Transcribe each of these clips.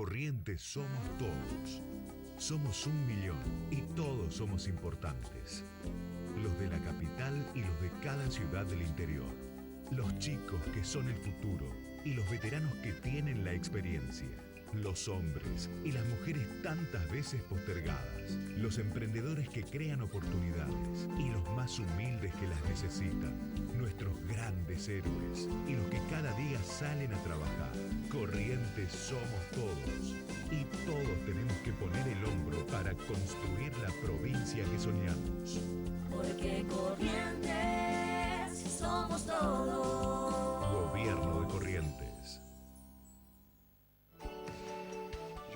Corrientes somos todos. Somos 1 millón y todos somos importantes. Los de la capital y los de cada ciudad del interior. Los chicos que son el futuro y los veteranos que tienen la experiencia. Los hombres y las mujeres tantas veces postergadas. Los emprendedores que crean oportunidades y los más humildes que las necesitan. Nuestros grandes héroes y los que cada día salen a trabajar. Corrientes somos todos. Y todos tenemos que poner el hombro para construir la provincia que soñamos. Porque Corrientes somos todos. Gobierno de Corrientes.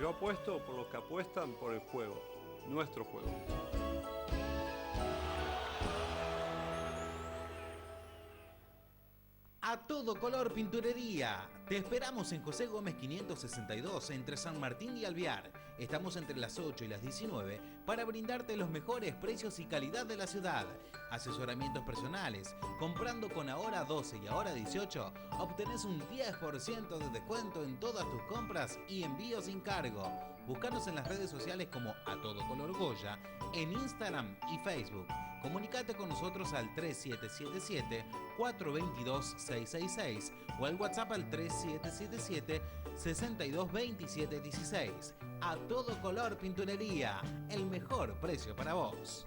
Yo apuesto por los que apuestan por el juego, nuestro juego. A todo color pinturería. Te esperamos en José Gómez 562 entre San Martín y Alvear. Estamos entre las 8 y las 19 para brindarte los mejores precios y calidad de la ciudad. Asesoramientos personales. Comprando con ahora 12 y ahora 18, obtenés un 10% de descuento en todas tus compras y envío sin cargo. Búscanos en las redes sociales como A Todo Color Goya, en Instagram y Facebook. Comunicate con nosotros al 3777-422-666 o al WhatsApp al 3777-622716. A Todo Color Pinturería, el mejor precio para vos.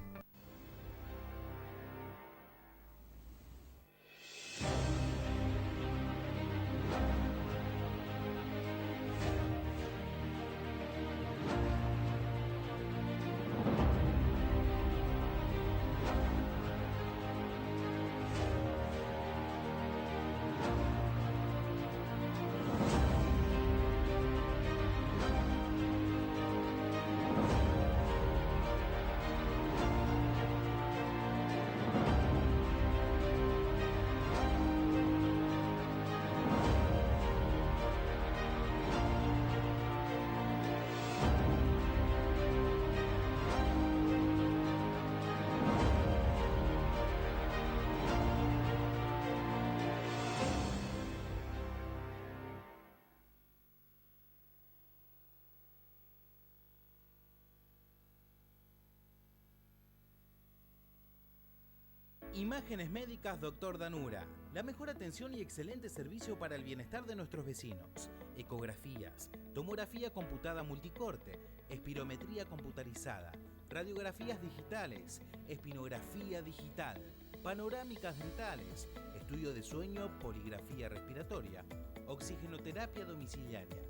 Imágenes Médicas Dr. Danura. La mejor atención y excelente servicio para el bienestar de nuestros vecinos. Ecografías, tomografía computada multicorte, espirometría computarizada, radiografías digitales, espinografía digital, panorámicas dentales, estudio de sueño, poligrafía respiratoria, oxigenoterapia domiciliaria.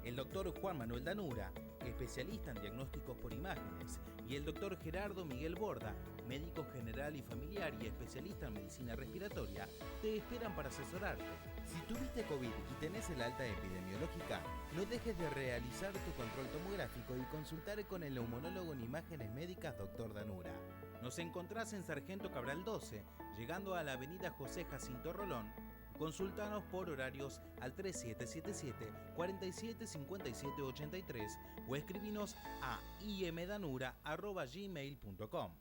El doctor Juan Manuel Danura, especialista en diagnósticos por imágenes, y el doctor Gerardo Miguel Borda, médico general y familiar y especialista en medicina respiratoria, te esperan para asesorarte. Si tuviste COVID y tenés el alta epidemiológica, no dejes de realizar tu control tomográfico y consultar con el neumonólogo en Imágenes Médicas Dr. Danura. Nos encontrás en Sargento Cabral 12, llegando a la avenida José Jacinto Rolón. Consultanos por horarios al 3777-475783 o escribinos a imdanura@gmail.com.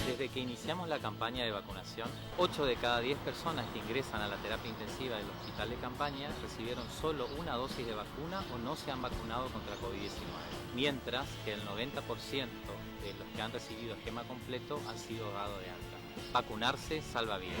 Desde que iniciamos la campaña de vacunación, 8 de cada 10 personas que ingresan a la terapia intensiva del hospital de campaña recibieron solo una dosis de vacuna o no se han vacunado contra COVID-19, mientras que el 90% de los que han recibido esquema completo han sido dados de alta. Vacunarse salva vidas.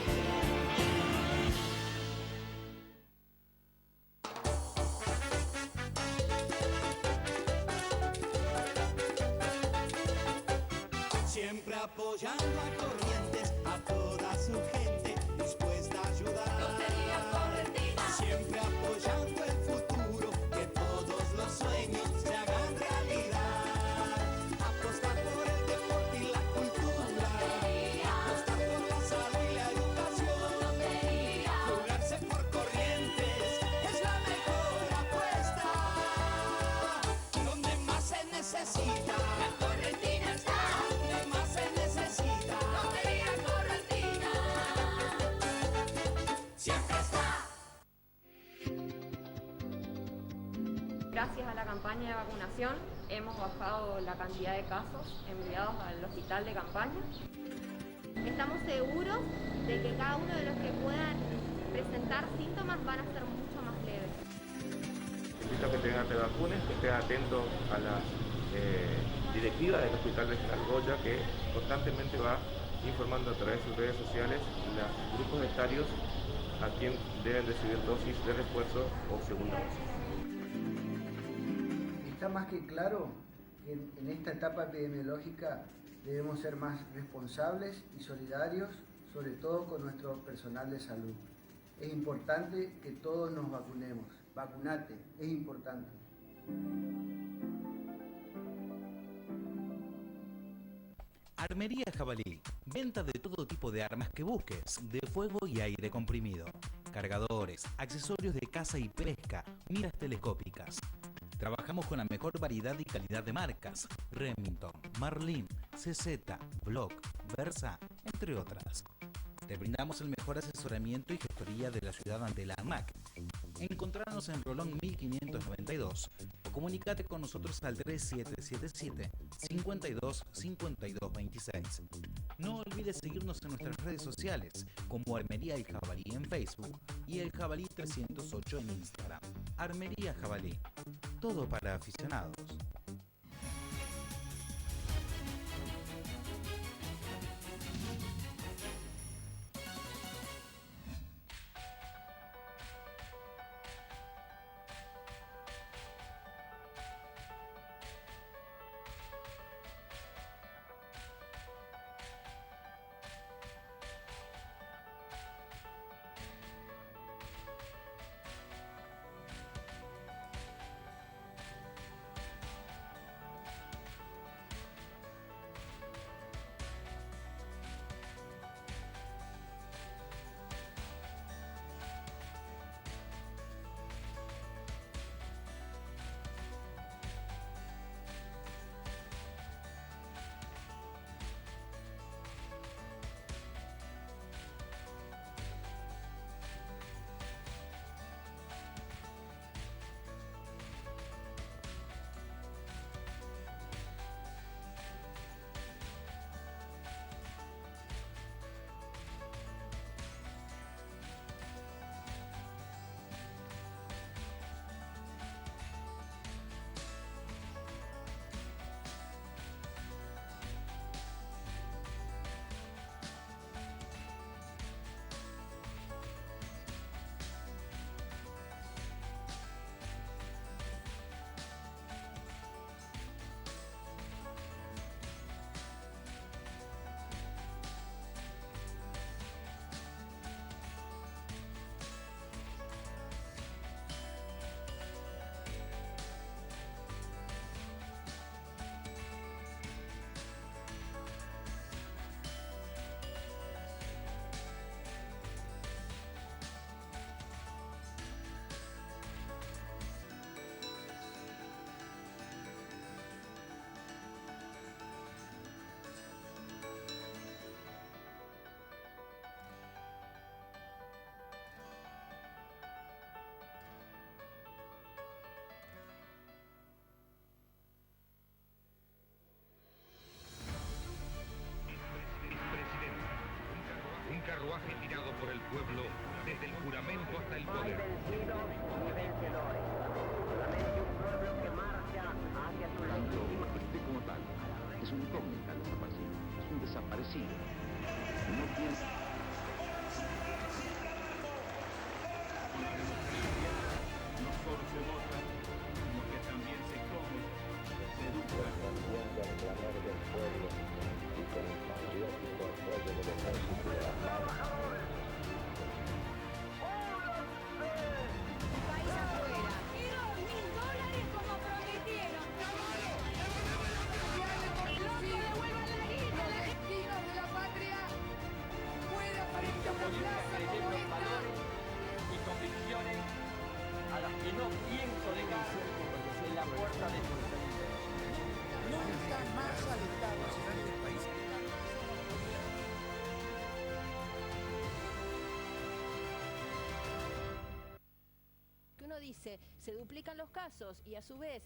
Siempre apoyando a Corrientes, a toda su gente, dispuesta a ayudar. Lotería Correntina. Siempre apoyando el futuro, que todos los sueños se hagan realidad. Apostar por el deporte y la cultura. Lotería. Apostar por la salud y la educación. Lotería. Jugarse por Corrientes es la mejor apuesta. Donde más se necesita. La Correntina está. Lotería Correntina. Siempre está. Gracias a la campaña de vacunación hemos bajado la cantidad de casos enviados al hospital de campaña. Estamos seguros de que cada uno de los que puedan presentar síntomas van a ser mucho más leves. Invito a que te vacunes, que estés atento a la directiva del Hospital Regional Goya, que constantemente va informando a través de sus redes sociales los grupos etarios a quien deben recibir dosis de refuerzo o segunda dosis. Está más que claro que en esta etapa epidemiológica debemos ser más responsables y solidarios, sobre todo con nuestro personal de salud. Es importante que todos nos vacunemos. Vacunate, es importante. Armería Jabalí. Venta de todo tipo de armas que busques, de fuego y aire comprimido. Cargadores, accesorios de caza y pesca, miras telescópicas. Trabajamos con la mejor variedad y calidad de marcas: Remington, Marlin, CZ, Block, Versa, entre otras. Te brindamos el mejor asesoramiento y gestoría de la ciudad ante la ANMAC. Encontrarnos en Rolón 1592 o comunicate con nosotros al 3777 52 52 26. No olvides seguirnos en nuestras redes sociales como Armería El Jabalí en Facebook y El Jabalí 308 en Instagram. Armería Jabalí, todo para aficionados. Un carruaje tirado por el pueblo desde el juramento hasta el poder. Vencidos y vencedores. Solamente un pueblo que marcha hacia su lado. Este como tal es un incógnita desaparecido, es un desaparecido. No piensa. No solo se vota, sino que también se come, se educa. Respondiendo al clamor del pueblo y con el patriótico apoyo del ejército de la paz. País afuera. Y $2.000 como prometieron. ¡No que devuelvan la guita! Los destinos de la patria puedan aparecer en una plaza como esta. Y convicciones a las que no pienso dejar en la puerta de su vida. Nunca más al Estado Nacional del país. Que uno dice, se duplican los casos y a su vez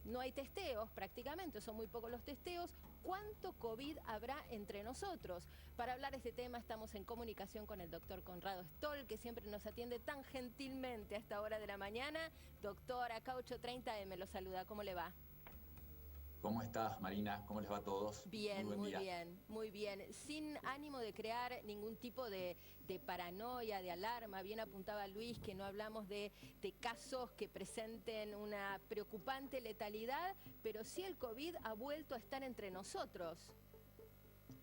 no hay testeos prácticamente, son muy pocos los testeos. ¿Cuánto COVID habrá entre nosotros? Para hablar de este tema estamos en comunicación con el doctor Conrado Stoll, que siempre nos atiende tan gentilmente a esta hora de la mañana. Doctor, acá 8:30M lo saluda, ¿cómo le va? ¿Cómo estás, Marina? ¿Cómo les va a todos? Bien, muy día. bien, muy bien. Sin ánimo de crear ningún tipo de paranoia, de alarma. Bien apuntaba Luis que no hablamos de casos que presenten una preocupante letalidad, pero sí el COVID ha vuelto a estar entre nosotros.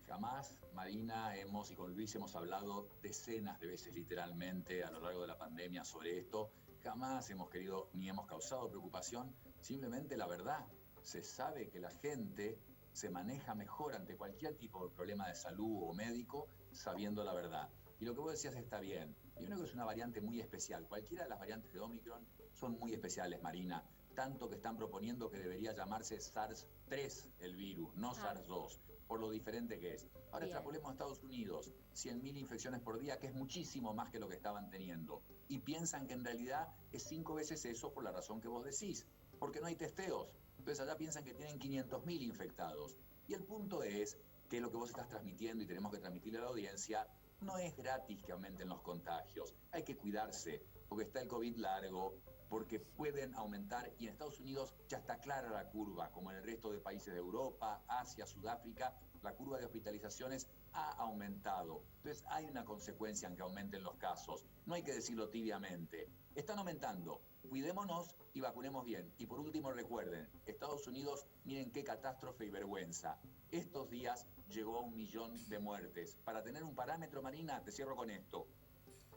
Jamás, Marina, y con Luis hemos hablado decenas de veces literalmente a lo largo de la pandemia sobre esto. Jamás hemos querido ni hemos causado preocupación, simplemente la verdad. Se sabe que la gente se maneja mejor ante cualquier tipo de problema de salud o médico sabiendo la verdad. Y lo que vos decías está bien. Yo creo que es una variante muy especial. Cualquiera de las variantes de Omicron son muy especiales, Marina. Tanto que están proponiendo que debería llamarse SARS-3 el virus, no SARS-2, por lo diferente que es. Ahora extrapolemos a Estados Unidos, 100.000 infecciones por día, que es muchísimo más que lo que estaban teniendo. Y piensan que en realidad es 5 veces eso por la razón que vos decís, porque no hay testeos. Entonces allá piensan que tienen 500.000 infectados. Y el punto es que lo que vos estás transmitiendo y tenemos que transmitirle a la audiencia, no es gratis que aumenten los contagios. Hay que cuidarse, porque está el COVID largo, porque pueden aumentar, y en Estados Unidos ya está clara la curva, como en el resto de países de Europa, Asia, Sudáfrica, la curva de hospitalizaciones ha aumentado. Entonces hay una consecuencia en que aumenten los casos. No hay que decirlo tibiamente. Están aumentando. Cuidémonos y vacunemos bien. Y por último recuerden, Estados Unidos, miren qué catástrofe y vergüenza. Estos días llegó a 1 millón de muertes. Para tener un parámetro, Marina, te cierro con esto.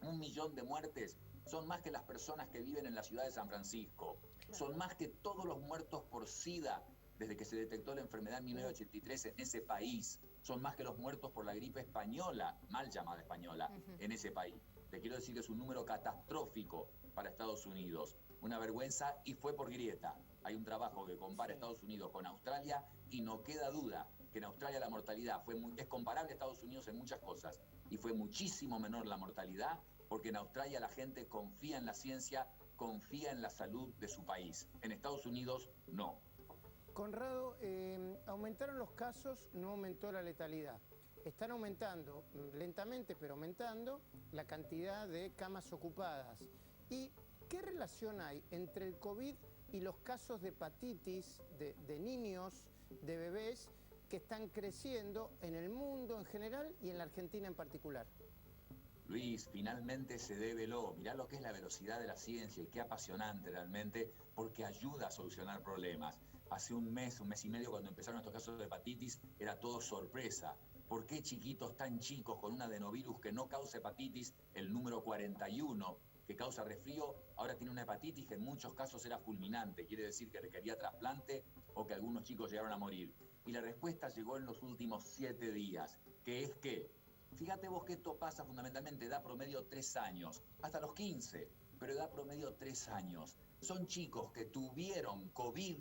1 millón de muertes son más que las personas que viven en la ciudad de San Francisco. Son más que todos los muertos por SIDA desde que se detectó la enfermedad en 1983 en ese país. Son más que los muertos por la gripe española, mal llamada española, en ese país. Te quiero decir que es un número catastrófico para Estados Unidos. Una vergüenza, y fue por grieta. Hay un trabajo que compara Estados Unidos con Australia y no queda duda que en Australia la mortalidad es comparable a Estados Unidos en muchas cosas y fue muchísimo menor la mortalidad porque en Australia la gente confía en la ciencia, confía en la salud de su país. En Estados Unidos no. Conrado, aumentaron los casos, no aumentó la letalidad. Están aumentando, lentamente pero aumentando, la cantidad de camas ocupadas. ¿Y qué relación hay entre el COVID y los casos de hepatitis de niños, de bebés, que están creciendo en el mundo en general y en la Argentina en particular? Luis, finalmente se develó. Mirá lo que es la velocidad de la ciencia y qué apasionante realmente, porque ayuda a solucionar problemas. Hace un mes y medio, cuando empezaron estos casos de hepatitis, era todo sorpresa. ¿Por qué chiquitos tan chicos con un adenovirus que no causa hepatitis, el número 41, que causa resfrío, ahora tiene una hepatitis que en muchos casos era fulminante? Quiere decir que requería trasplante o que algunos chicos llegaron a morir. Y la respuesta llegó en los últimos 7 días, que es que, fíjate vos que esto pasa fundamentalmente, edad promedio 3 años, hasta los 15, pero edad promedio 3 años. Son chicos que tuvieron COVID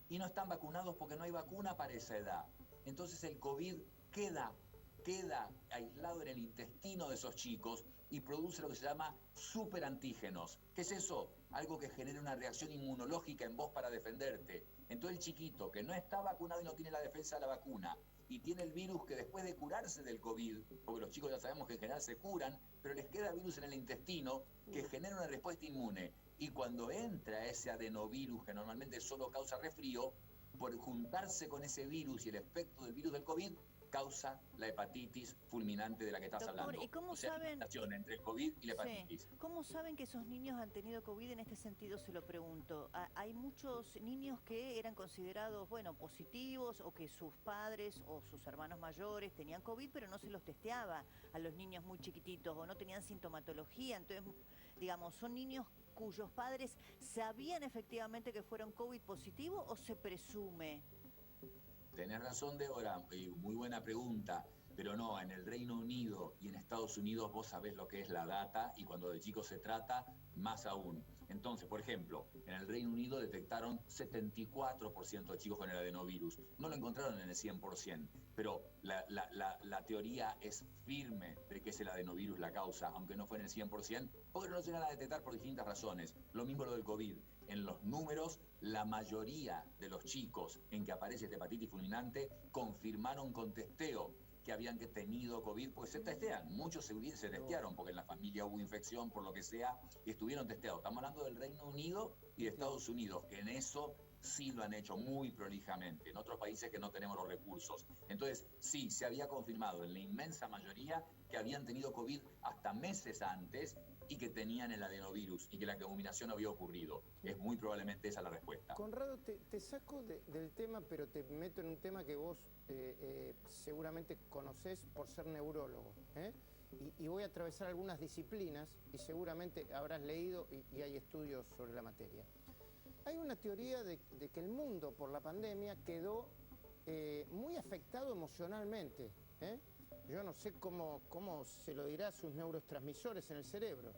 y no están vacunados porque no hay vacuna para esa edad. Entonces el COVID queda aislado en el intestino de esos chicos y produce lo que se llama superantígenos. ¿Qué es eso? Algo que genera una reacción inmunológica en vos para defenderte. Entonces el chiquito que no está vacunado y no tiene la defensa de la vacuna y tiene el virus, que después de curarse del COVID, porque los chicos ya sabemos que en general se curan, pero les queda virus en el intestino que genera una respuesta inmune. Y cuando entra ese adenovirus, que normalmente solo causa resfrío, por juntarse con ese virus y el efecto del virus del COVID, causa la hepatitis fulminante de la que estás hablando. ¿Y cómo saben? saben? Relación entre el COVID y la hepatitis. Sí. ¿Cómo saben que esos niños han tenido COVID? En este sentido se lo pregunto. Hay muchos niños que eran considerados, positivos, o que sus padres o sus hermanos mayores tenían COVID, pero no se los testeaba a los niños muy chiquititos o no tenían sintomatología. Entonces, digamos, son niños cuyos padres sabían efectivamente que fueron COVID positivo o se presume. Tenés razón, Débora, muy buena pregunta, pero no, en el Reino Unido y en Estados Unidos vos sabés lo que es la data y cuando de chicos se trata, más aún. Entonces, por ejemplo, en el Reino Unido detectaron 74% de chicos con el adenovirus. No lo encontraron en el 100%, pero la teoría es firme de que es el adenovirus la causa, aunque no fue en el 100%, porque no lo llegan a detectar por distintas razones. Lo mismo lo del COVID. en los números, la mayoría de los chicos en que aparece esta hepatitis fulminante confirmaron con testeo que habían tenido COVID, porque se testean, muchos se testearon, porque en la familia hubo infección, por lo que sea, y estuvieron testeados. Estamos hablando del Reino Unido y de Estados Unidos, que en eso sí lo han hecho muy prolijamente, en otros países que no tenemos los recursos. Entonces, sí, se había confirmado en la inmensa mayoría que habían tenido COVID hasta meses antes y que tenían el adenovirus y que la combinación había ocurrido. Es muy probablemente esa la respuesta. Conrado, te saco del tema, pero te meto en un tema que vos seguramente conocés por ser neurólogo, ¿eh? Y voy a atravesar algunas disciplinas y seguramente habrás leído y hay estudios sobre la materia. Hay una teoría de que el mundo por la pandemia quedó muy afectado emocionalmente, ¿eh? Yo no sé cómo se lo dirá a sus neurotransmisores en el cerebro.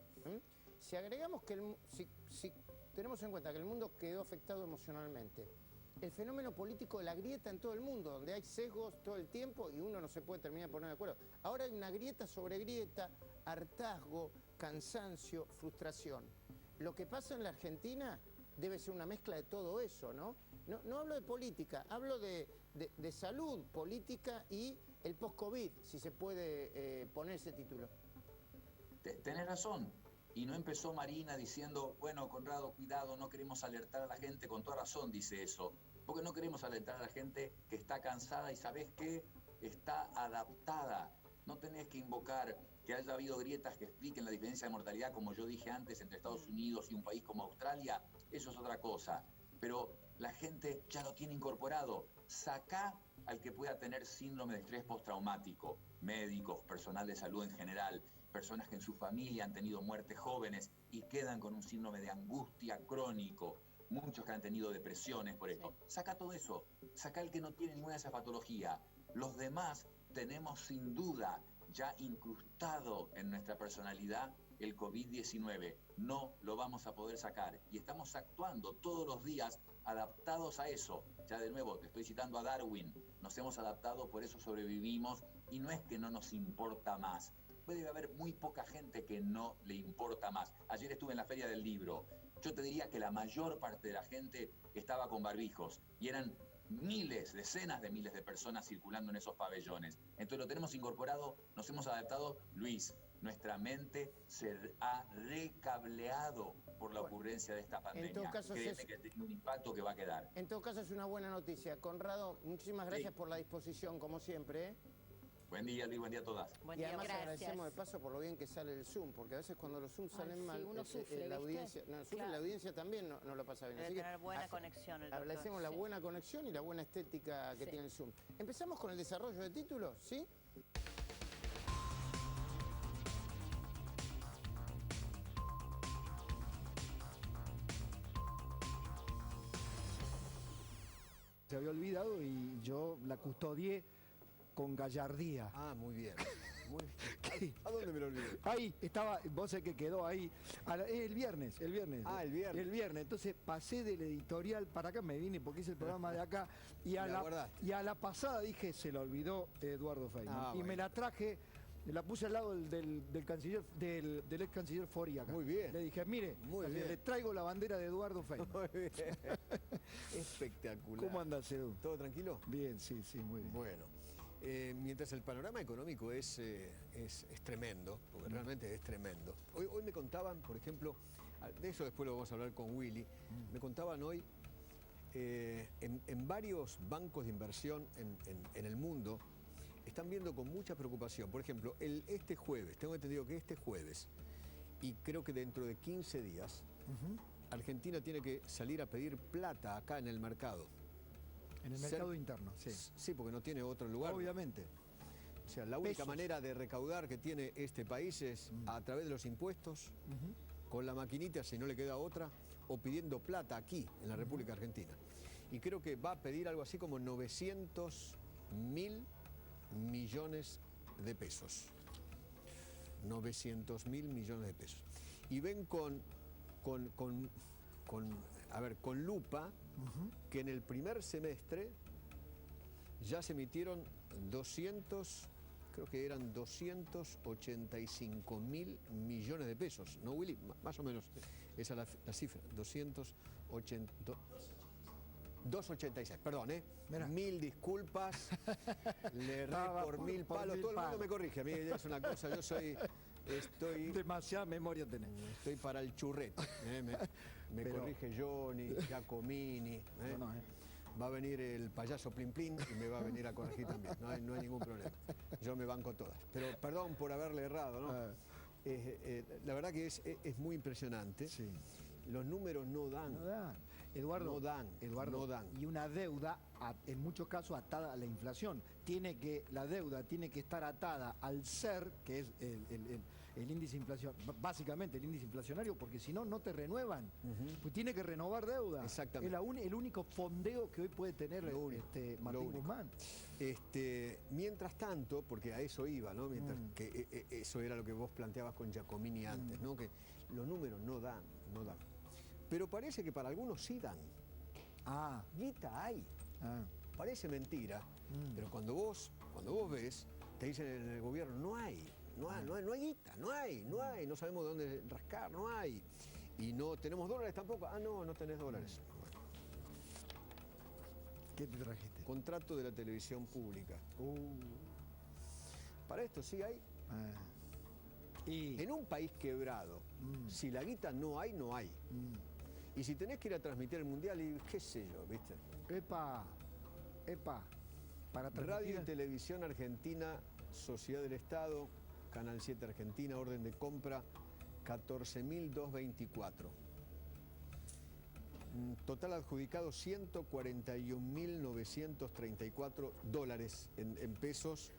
Si agregamos que si tenemos en cuenta que el mundo quedó afectado emocionalmente, el fenómeno político de la grieta en todo el mundo, donde hay sesgos todo el tiempo y uno no se puede terminar de poner de acuerdo. Ahora hay una grieta sobre grieta, hartazgo, cansancio, frustración. Lo que pasa en la Argentina debe ser una mezcla de todo eso, ¿no? No hablo de política, hablo de salud, política y el post-COVID, si se puede poner ese título. Tenés razón. Y no empezó Marina diciendo, bueno, Conrado, cuidado, no queremos alertar a la gente, con toda razón dice eso, porque no queremos alertar a la gente que está cansada y ¿sabés qué? Está adaptada. No tenés que invocar que haya habido grietas que expliquen la diferencia de mortalidad, como yo dije antes, entre Estados Unidos y un país como Australia. Eso es otra cosa. Pero la gente ya lo tiene incorporado. Sacá al que pueda tener síndrome de estrés postraumático, médicos, personal de salud en general, personas que en su familia han tenido muertes jóvenes y quedan con un síndrome de angustia crónico, muchos que han tenido depresiones por esto. Saca todo eso, saca el que no tiene ninguna de esas patologías. Los demás tenemos sin duda ya incrustado en nuestra personalidad el COVID-19. No lo vamos a poder sacar y estamos actuando todos los días adaptados a eso. Ya de nuevo, te estoy citando a Darwin. Nos hemos adaptado, por eso sobrevivimos y no es que no nos importa más. Puede haber muy poca gente que no le importa más. Ayer estuve en la Feria del Libro. Yo te diría que la mayor parte de la gente estaba con barbijos y eran miles, decenas de miles de personas circulando en esos pabellones. Entonces lo tenemos incorporado, nos hemos adaptado. Luis, nuestra mente se ha recableado por la ocurrencia de esta pandemia. En todo caso, créeme que tiene un impacto que va a quedar. En todo caso es una buena noticia. Conrado, muchísimas gracias por la disposición, como siempre, ¿eh? Buen día, Luis, buen día a todas. Y además agradecemos de paso por lo bien que sale el Zoom, porque a veces cuando los Zoom salen mal, uno sufre, la audiencia, la audiencia también no lo pasa bien. Debe Así que tener buena conexión el doctor. agradecemos la buena conexión y la buena estética que tiene el Zoom. Empezamos con el desarrollo de títulos, ¿sí? Se había olvidado y yo la custodié con gallardía. Ah, muy bien. ¿A dónde me lo olvidé? Ahí estaba, vos sé que quedó ahí, el viernes. Ah, el viernes. El viernes, entonces pasé del editorial para acá, me vine porque hice el programa de acá, y a la pasada dije, se la olvidó Eduardo Feynman. Y me la traje, la puse al lado del canciller, del ex canciller Fori acá. Muy bien. Le dije, mire, le traigo la bandera de Eduardo Feynman. Muy bien. Espectacular. ¿Cómo andás, Edu? ¿Todo tranquilo? Bien, sí, muy bien. Bueno. Mientras el panorama económico es tremendo, porque realmente es tremendo. Hoy me contaban, por ejemplo, de eso después lo vamos a hablar con Willy, me contaban hoy, en varios bancos de inversión en el mundo, están viendo con mucha preocupación. Por ejemplo, este jueves, tengo entendido que este jueves, y creo que dentro de 15 días, Argentina tiene que salir a pedir plata acá en el mercado. En el mercado interno, sí. Sí, porque no tiene otro lugar. Obviamente. O sea, la única manera de recaudar que tiene este país es a través de los impuestos, con la maquinita si no le queda otra, o pidiendo plata aquí, en la República Argentina. Y creo que va a pedir algo así como 900.000 millones de pesos. 900.000 millones de pesos. Y ven con lupa que en el primer semestre ya se emitieron 285.000 millones de pesos, ¿no, Willy? Más o menos esa es la cifra, 285.000 286, perdón, Mirá. 1000 disculpas, le erré por 1000 palos, todo el mundo me corrige, a mí es una cosa, estoy... Demasiada memoria tenés. Estoy para el churrete, me Pero- corrige Johnny, Giacomini, va a venir el payaso Plin Plin y me va a venir a corregir también, no hay ningún problema, yo me banco todas, pero perdón por haberle errado, ¿no? La verdad que es muy impresionante, los números no dan. No dan. Eduardo, no dan. Y una deuda, en muchos casos, atada a la inflación. La deuda tiene que estar atada al SER, que es el índice inflacionario, básicamente el índice inflacionario, porque si no, no te renuevan. Pues tiene que renovar deuda. Exactamente. Es el único fondeo que hoy puede tener Martín Guzmán. Mientras tanto, porque a eso iba, ¿no? Que eso era lo que vos planteabas con Giacomini antes, ¿no? Que los números no dan. Pero parece que para algunos sí dan. Guita hay. Parece mentira, pero cuando vos ves, te dicen en el gobierno, no hay guita, no hay, no sabemos de dónde rascar, no hay. Y no tenemos dólares tampoco. No tenés dólares. ¿Qué te trajiste? Contrato de la televisión pública. Para esto sí hay. En un país quebrado, si la guita no hay, no hay. Y si tenés que ir a transmitir el mundial, y qué sé yo, ¿viste? Epa. Para Radio y Televisión Argentina, Sociedad del Estado, Canal 7 Argentina, orden de compra 14.224. Total adjudicado 141.934 dólares en pesos.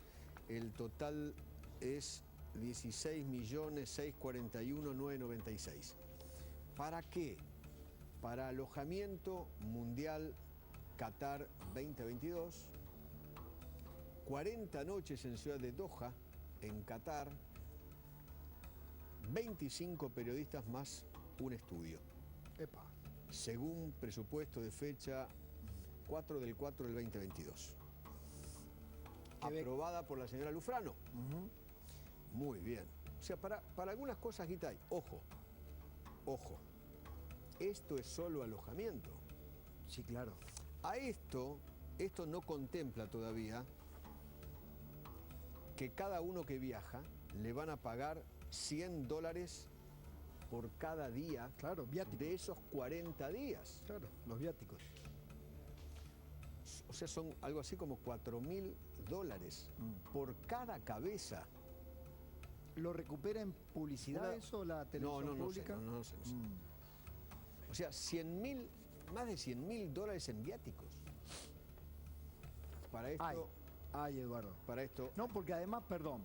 El total es 16.641.996. ¿Para qué? Para alojamiento mundial Qatar 2022, 40 noches en Ciudad de Doha, en Qatar, 25 periodistas más un estudio. Epa. Según presupuesto de fecha 4 del 4 del 2022. Aprobada por la señora Lufrano. Muy bien. O sea, para algunas cosas, guita hay. Ojo. Esto es solo alojamiento. Sí, claro. A esto no contempla todavía que cada uno que viaja le van a pagar $100 por cada día, claro, de esos 40 días. Claro, los viáticos. O sea, son algo así como $4.000 por cada cabeza. ¿Lo recupera en publicidad eso la televisión pública? No sé. O sea, más de $100.000 en viáticos. Para esto... Ay, Eduardo. Para esto... No, porque además, perdón,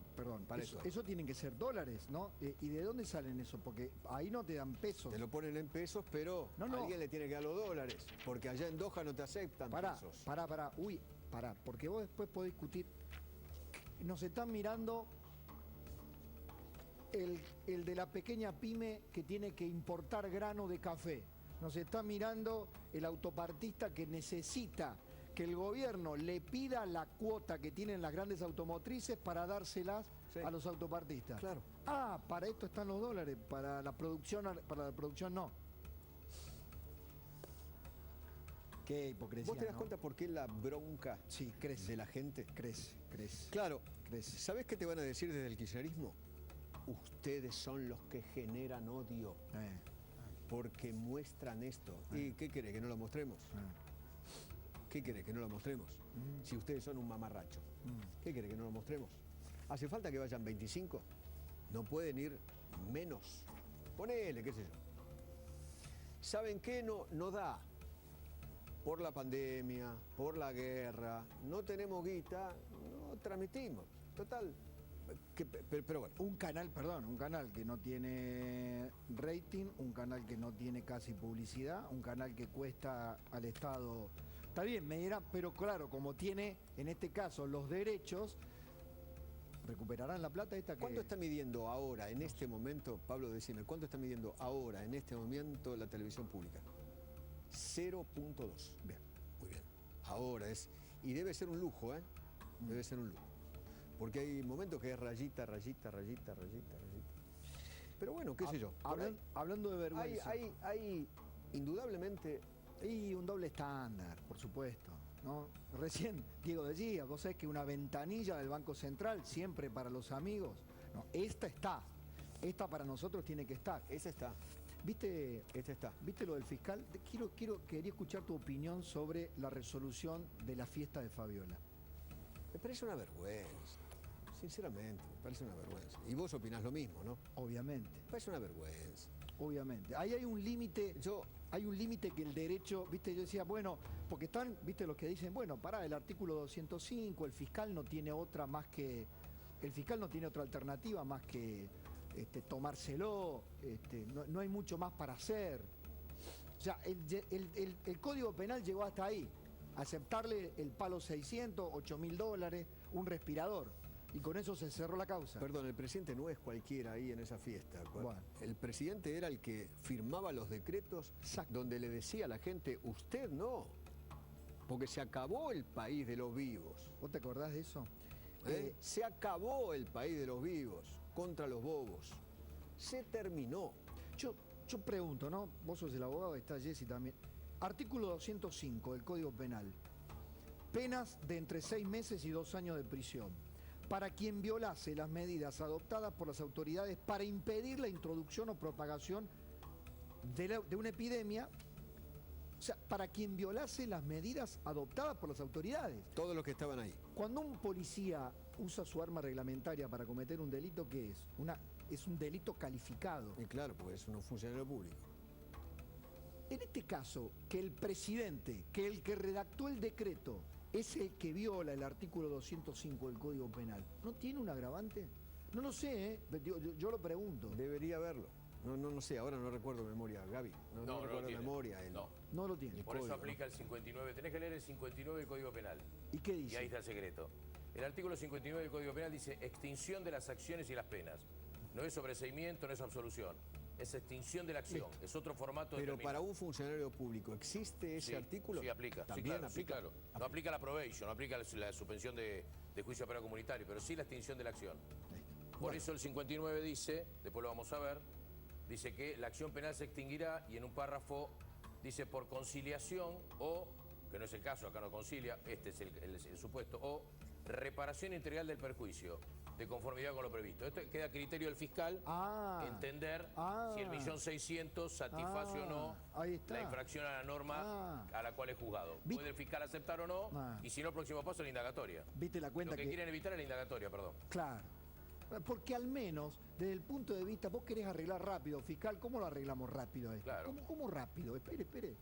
Para eso tienen que ser dólares, ¿no? ¿Y de dónde salen eso? Porque ahí no te dan pesos. Te lo ponen en pesos, pero alguien le tiene que dar los dólares. Porque allá en Doha no te aceptan pesos. Pará. Porque vos después podés discutir. Nos están mirando el de la pequeña pyme que tiene que importar grano de café. Nos está mirando el autopartista que necesita que el gobierno le pida la cuota que tienen las grandes automotrices para dárselas a los autopartistas. Claro. Para esto están los dólares, para la producción no. Qué hipocresía. ¿Vos te das cuenta por qué la bronca crece de la gente? Crece. Claro, ¿sabés qué te van a decir desde el kirchnerismo? Ustedes son los que generan odio. Porque muestran esto. ¿Y qué quiere? ¿Que no lo mostremos? ¿Qué quiere? ¿Que no lo mostremos? Si ustedes son un mamarracho. ¿Qué quiere? ¿Que no lo mostremos? ¿Hace falta que vayan 25? No pueden ir menos. Ponele, qué sé yo. ¿Saben qué? No da. Por la pandemia, por la guerra, no tenemos guita, no transmitimos. Total. Pero bueno. Un canal que no tiene rating, un canal que no tiene casi publicidad, un canal que cuesta al Estado. Está bien, me dirán, pero claro, como tiene en este caso los derechos, ¿recuperarán la plata esta que...? ¿Cuánto está midiendo ahora, en este momento, Pablo, decime, cuánto está midiendo ahora, en este momento, la televisión pública? 0.2. Bien. Muy bien. Ahora es... Y debe ser un lujo, ¿eh? Debe ser un lujo. Porque hay momentos que es rayita. Pero bueno, qué sé yo. Hablando de vergüenza. Hay indudablemente... Y un doble estándar, por supuesto, ¿no? Recién Diego decía, vos sabés que una ventanilla del Banco Central siempre para los amigos. No, esta está. Esta para nosotros tiene que estar. Esa está. ¿Viste? Esta está. ¿Viste lo del fiscal? Quería escuchar tu opinión sobre la resolución de la fiesta de Fabiola. Me parece una vergüenza. Sinceramente, me parece una vergüenza. Y vos opinás lo mismo, ¿no? Obviamente. Me parece una vergüenza. Obviamente. Ahí hay un límite. Hay un límite que el derecho, viste, yo decía, bueno, porque están, viste, los que dicen, bueno, pará, el artículo 205, el fiscal no tiene otra alternativa más que tomárselo, no hay mucho más para hacer. O sea, el Código Penal llegó hasta ahí, aceptarle el palo 600, $8.000, un respirador. Y con eso se cerró la causa. Perdón, el presidente no es cualquiera ahí en esa fiesta. Bueno. El presidente era el que firmaba los decretos. Exacto. Donde le decía a la gente, usted no, porque se acabó el país de los vivos. ¿Vos te acordás de eso? Se acabó el país de los vivos, contra los bobos. Se terminó. Yo pregunto, ¿no? Vos sos el abogado, está Jessy también. Artículo 205 del Código Penal. Penas de entre 6 meses y 2 años de prisión para quien violase las medidas adoptadas por las autoridades para impedir la introducción o propagación de una epidemia. O sea, para quien violase las medidas adoptadas por las autoridades. Todos los que estaban ahí. Cuando un policía usa su arma reglamentaria para cometer un delito, ¿qué es? Es un delito calificado. Y claro, porque es un funcionario público. En este caso, que el presidente, que el que redactó el decreto, es el que viola el artículo 205 del Código Penal, ¿no tiene un agravante? No lo sé, ¿eh? Yo lo pregunto. Debería haberlo. No sé, ahora no recuerdo memoria, Gaby. No recuerdo memoria. No lo tiene. Por eso aplica el 59. Tenés que leer el 59 del Código Penal. ¿Y qué dice? Y ahí está el secreto. El artículo 59 del Código Penal dice extinción de las acciones y las penas. No es sobreseimiento, no es absolución. Es extinción de la acción. Es otro formato. Pero para un funcionario público, ¿existe ese artículo? Sí, aplica. ¿También aplica? Sí, claro. No aplica la probation, no aplica la suspensión de juicio penal comunitario, pero sí la extinción de la acción. Por eso el 59 dice, después lo vamos a ver, dice que la acción penal se extinguirá y en un párrafo dice por conciliación o, que no es el caso, acá no concilia, este es el supuesto, o reparación integral del perjuicio, de conformidad con lo previsto. Esto queda a criterio del fiscal entender si el 1.600.000 satisface o no la infracción a la norma a la cual es juzgado. ¿Puede el fiscal aceptar o no? Y si no, el próximo paso es la indagatoria. ¿Viste la cuenta lo que quieren evitar es la indagatoria, perdón. Claro. Porque al menos, desde el punto de vista, vos querés arreglar rápido, fiscal, ¿cómo lo arreglamos rápido esto? Claro. ¿Cómo rápido? Espere.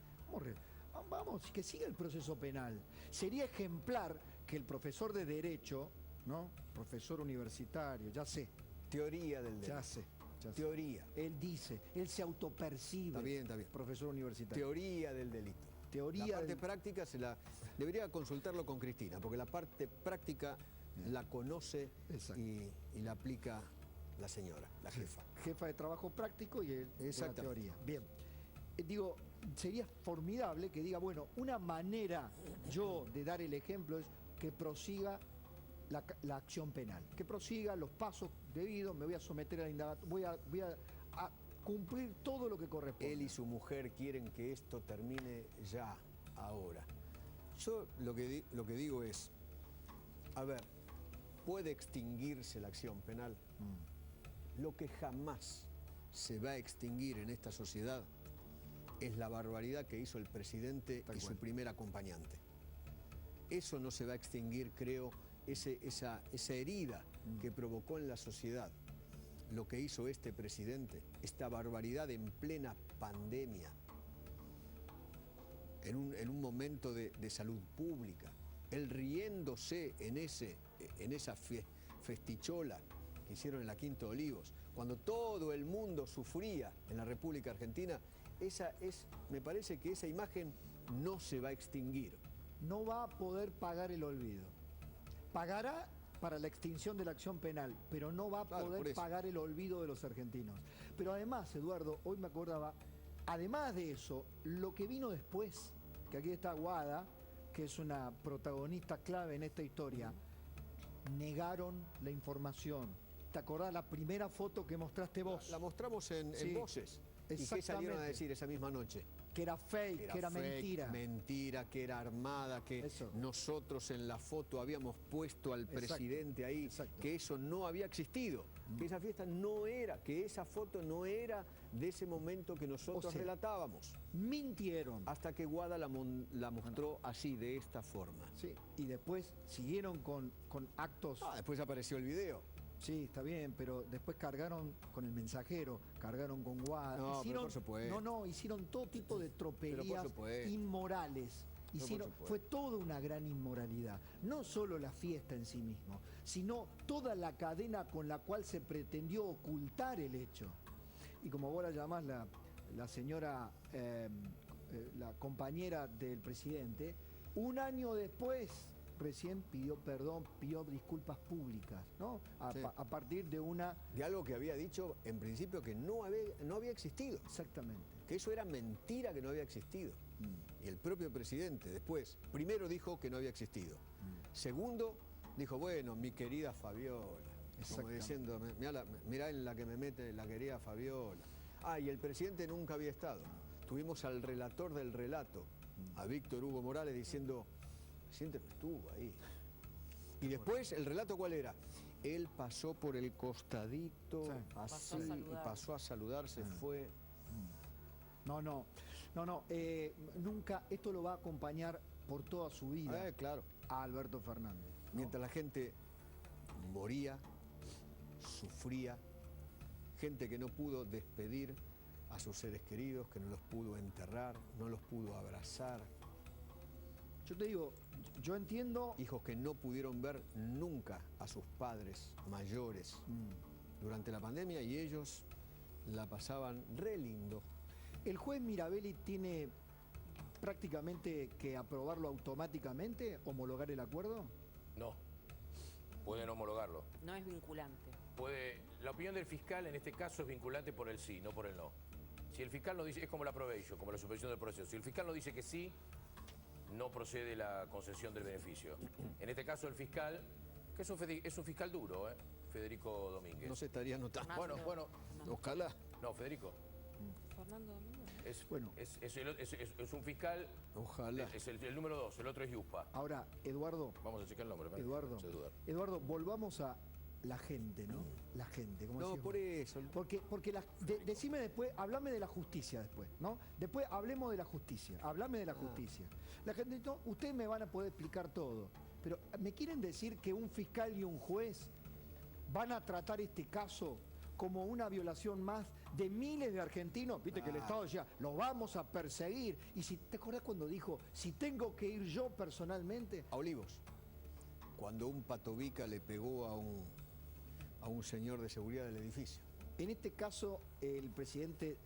Vamos, que siga el proceso penal. Sería ejemplar que el profesor de Derecho, ¿no? Profesor universitario, ya sé. Teoría del derecho. Ya sé. Teoría. Él se autopercibe. Está bien. Profesor universitario. Teoría del delito. La parte práctica debería consultarlo con Cristina, porque la parte práctica la conoce y la aplica la señora, la jefa. Jefa de trabajo práctico y la teoría. Bien. Digo, sería formidable que diga, bueno, una manera yo de dar el ejemplo es que prosiga la acción penal, que prosiga los pasos debidos, me voy a someter a la indagatoria, voy a cumplir todo lo que corresponde. Él y su mujer quieren que esto termine ya, ahora. Yo lo que digo es, a ver, ¿puede extinguirse la acción penal? Lo que jamás se va a extinguir en esta sociedad es la barbaridad que hizo el presidente y su primer acompañante. Eso no se va a extinguir, creo, esa herida que provocó en la sociedad lo que hizo este presidente, esta barbaridad en plena pandemia, en un momento de salud pública, él riéndose en esa festichola que hicieron en la Quinta de Olivos, cuando todo el mundo sufría en la República Argentina. Me parece que esa imagen no se va a extinguir. No va a poder pagar el olvido. Pagará para la extinción de la acción penal, pero no va a poder pagar el olvido de los argentinos. Pero además, Eduardo, hoy me acordaba, además de eso, lo que vino después, que aquí está Guada, que es una protagonista clave en esta historia, negaron la información. ¿Te acordás la primera foto que mostraste vos? La mostramos en Voces. ¿Y qué salieron a decir esa misma noche? Que era fake, que era mentira. Mentira, que era armada, que nosotros en la foto habíamos puesto al presidente ahí, que eso no había existido, que esa fiesta no era, que esa foto no era de ese momento que nosotros relatábamos. Mintieron. Hasta que Guada la mostró así, de esta forma. Sí, y después siguieron con actos... después apareció el video. Sí, está bien, pero después cargaron con el mensajero, cargaron con Guada. No, pero por supuesto. Hicieron todo tipo de tropelías inmorales. No, Fue toda una gran inmoralidad. No solo la fiesta en sí mismo, sino toda la cadena con la cual se pretendió ocultar el hecho. Y como vos la llamás, la señora, la compañera del presidente, un año después recién pidió perdón, pidió disculpas públicas, ¿no? A partir de de algo que había dicho en principio que no había existido. Exactamente. Que eso era mentira, que no había existido. Y el propio presidente después, primero dijo que no había existido. Segundo, dijo, bueno, mi querida Fabiola. Como diciendo, mirá en la que me mete la querida Fabiola. Y el presidente nunca había estado. Tuvimos al relator del relato, a Víctor Hugo Morales, diciendo... Siempre estuvo ahí. Y después, ¿el relato cuál era? Él pasó por el costadito, así, y pasó a saludar, se fue. No, nunca, esto lo va a acompañar por toda su vida claro. A Alberto Fernández. Mientras la gente moría, sufría, gente que no pudo despedir a sus seres queridos, que no los pudo enterrar, no los pudo abrazar. Yo te digo, yo entiendo... Hijos que no pudieron ver nunca a sus padres mayores durante la pandemia y ellos la pasaban re lindo. ¿El juez Mirabelli tiene prácticamente que aprobarlo automáticamente, homologar el acuerdo? No, pueden homologarlo. No es vinculante. La opinión del fiscal en este caso es vinculante por el sí, no por el no. Si el fiscal no dice, es como la probation, como la suspensión del proceso. Si el fiscal no dice que sí, no procede la concesión del beneficio. En este caso el fiscal, que es un fiscal duro, Federico Domínguez. No se estaría notando. Bueno, ojalá. No, Federico. Fernando Domínguez. Es un fiscal. Ojalá. Es el número 2, el otro es Yuspa. Ahora, Eduardo. Vamos a checar el nombre. Eduardo, volvamos a la gente, ¿no? La gente, como decíamos. Por eso. Porque decime después, hablame de la justicia después, ¿no? Después hablemos de la justicia, hablame de la justicia. La gente, no, ustedes me van a poder explicar todo, pero ¿me quieren decir que un fiscal y un juez van a tratar este caso como una violación más de miles de argentinos? Viste que el Estado decía, lo vamos a perseguir. Y si te acordás cuando dijo, si tengo que ir yo personalmente... A Olivos, cuando un patovica le pegó a un señor de seguridad del edificio. En este caso, el presidente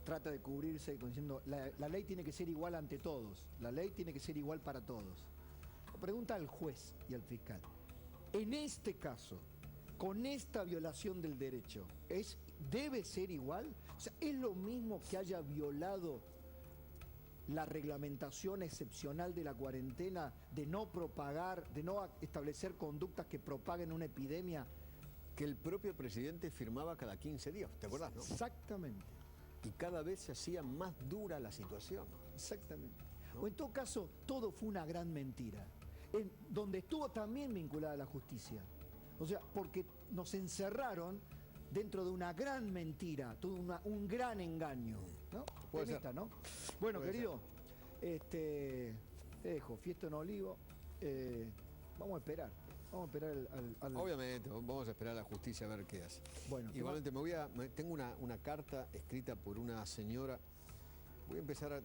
trata de cubrirse diciendo, la ley tiene que ser igual ante todos, la ley tiene que ser igual para todos. Pregunta al juez y al fiscal, en este caso, con esta violación del derecho, ¿debe ser igual? O sea, ¿es lo mismo que haya violado la reglamentación excepcional de la cuarentena, de no propagar, de no establecer conductas que propaguen una epidemia? Que el propio presidente firmaba cada 15 días, ¿te acordás, no? Exactamente. Y cada vez se hacía más dura la situación. Exactamente. ¿No? O en todo caso, todo fue una gran mentira, donde estuvo también vinculada la justicia. O sea, porque nos encerraron dentro de una gran mentira, todo un gran engaño, ¿no? Puede ser. ¿no? Bueno, Puede querido, te dejo, fiesta en Olivo, vamos a esperar. Vamos a esperar al... Obviamente, vamos a esperar a la justicia a ver qué hace. Bueno, igualmente tengo una carta escrita por una señora. Voy a empezar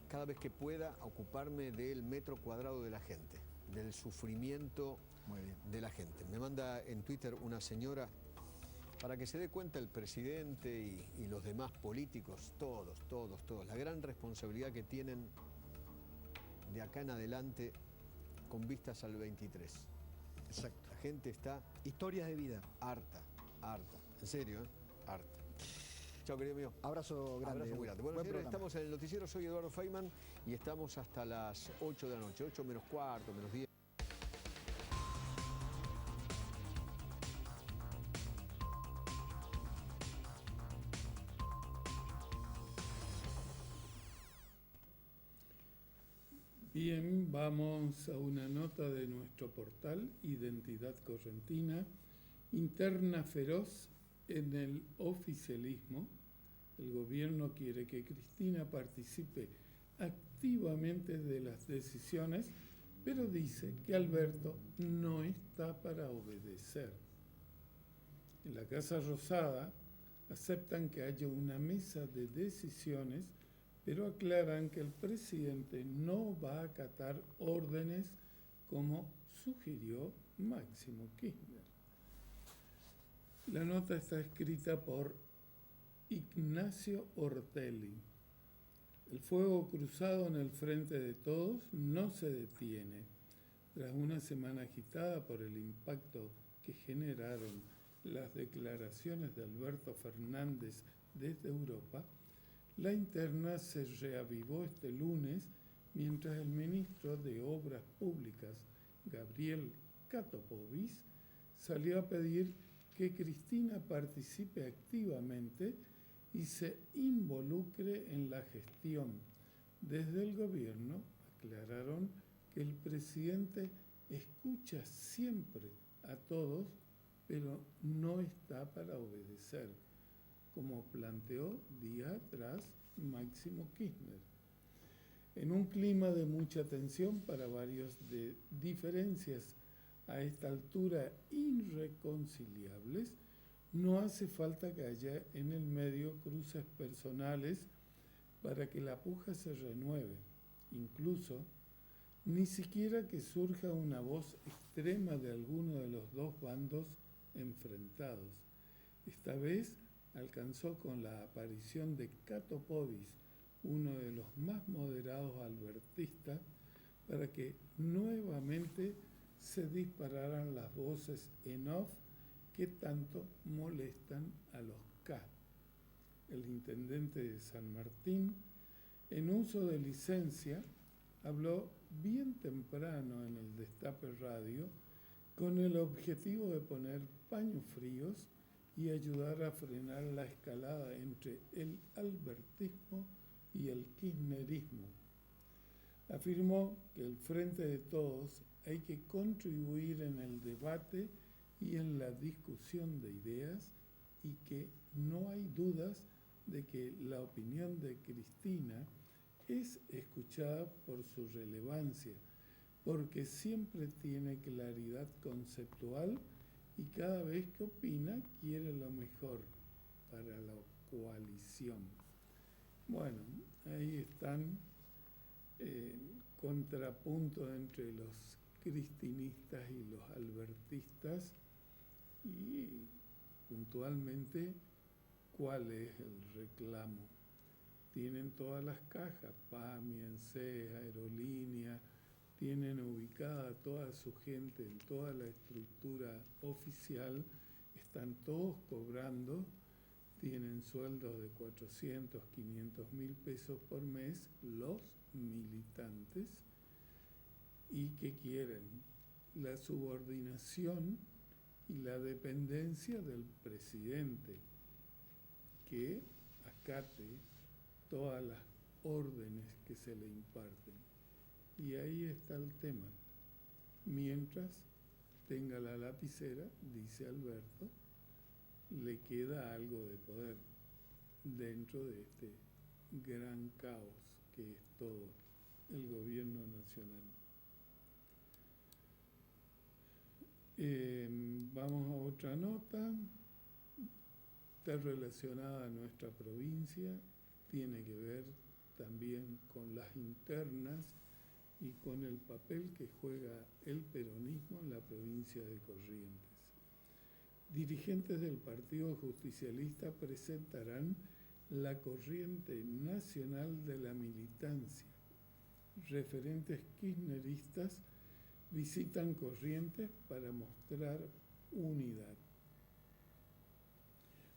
cada vez que pueda a ocuparme del metro cuadrado de la gente, del sufrimiento de la gente. Me manda en Twitter una señora para que se dé cuenta el presidente y los demás políticos, todos, la gran responsabilidad que tienen de acá en adelante con vistas al 23. Exacto. La gente está... Historias de vida. Harta. En serio, harta. Chao, querido mío. Abrazo grande. Abrazo muy grande. Bueno, señores, estamos en el noticiero, soy Eduardo Feynman y estamos hasta las 8 de la noche, 8 menos cuarto, menos 10. Bien, vamos a una nota de nuestro portal Identidad Correntina. Interna feroz en el oficialismo. El gobierno quiere que Cristina participe activamente de las decisiones, pero dice que Alberto no está para obedecer. En la Casa Rosada aceptan que haya una mesa de decisiones, pero aclaran que el presidente no va a acatar órdenes como sugirió Máximo Kirchner. La nota está escrita por Ignacio Ortelli. El fuego cruzado en el frente de todos no se detiene. Tras una semana agitada por el impacto que generaron las declaraciones de Alberto Fernández desde Europa, la interna se reavivó este lunes mientras el ministro de Obras Públicas, Gabriel Katopovic, salió a pedir que Cristina participe activamente y se involucre en la gestión. Desde el gobierno aclararon que el presidente escucha siempre a todos, pero no está para obedecer, como planteó días atrás Máximo Kirchner. En un clima de mucha tensión para varios de diferencias a esta altura irreconciliables, no hace falta que haya en el medio cruces personales para que la puja se renueve. Incluso, ni siquiera que surja una voz extrema de alguno de los dos bandos enfrentados. Esta vez alcanzó con la aparición de Katopovic, uno de los más moderados albertistas, para que nuevamente se dispararan las voces en off que tanto molestan a los K. El intendente de San Martín, en uso de licencia, habló bien temprano en el Destape Radio con el objetivo de poner paños fríos y ayudar a frenar la escalada entre el albertismo y el kirchnerismo. Afirmó que el Frente de Todos hay que contribuir en el debate y en la discusión de ideas y que no hay dudas de que la opinión de Cristina es escuchada por su relevancia, porque siempre tiene claridad conceptual y cada vez que opina quiere lo mejor para la coalición. Bueno, ahí están contrapuntos entre los cristinistas y los albertistas y puntualmente cuál es el reclamo. Tienen todas las cajas, PAMI, ANSES, Aerolínea, tienen ubicada toda su gente en toda la estructura oficial, están todos cobrando, tienen sueldos de 400, 500 mil pesos por mes, los militantes, y que quieren la subordinación y la dependencia del presidente, que acate todas las órdenes que se le imparten. Y ahí está el tema. Mientras tenga la lapicera, dice Alberto, le queda algo de poder dentro de este gran caos que es todo el gobierno nacional. Vamos a otra nota. Está relacionada a nuestra provincia, tiene que ver también con las internas y con el papel que juega el peronismo en la provincia de Corrientes. Dirigentes del Partido Justicialista presentarán la corriente nacional de la militancia. Referentes kirchneristas visitan Corrientes para mostrar unidad.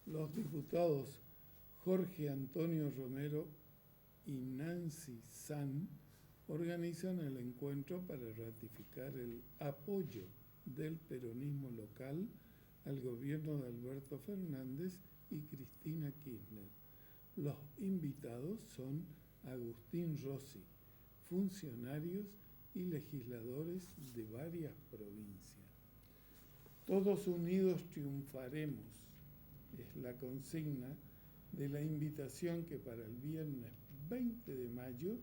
Los diputados Jorge Antonio Romero y Nancy San organizan el encuentro para ratificar el apoyo del peronismo local al gobierno de Alberto Fernández y Cristina Kirchner. Los invitados son Agustín Rossi, funcionarios y legisladores de varias provincias. Todos unidos triunfaremos, es la consigna de la invitación que para el viernes 20 de mayo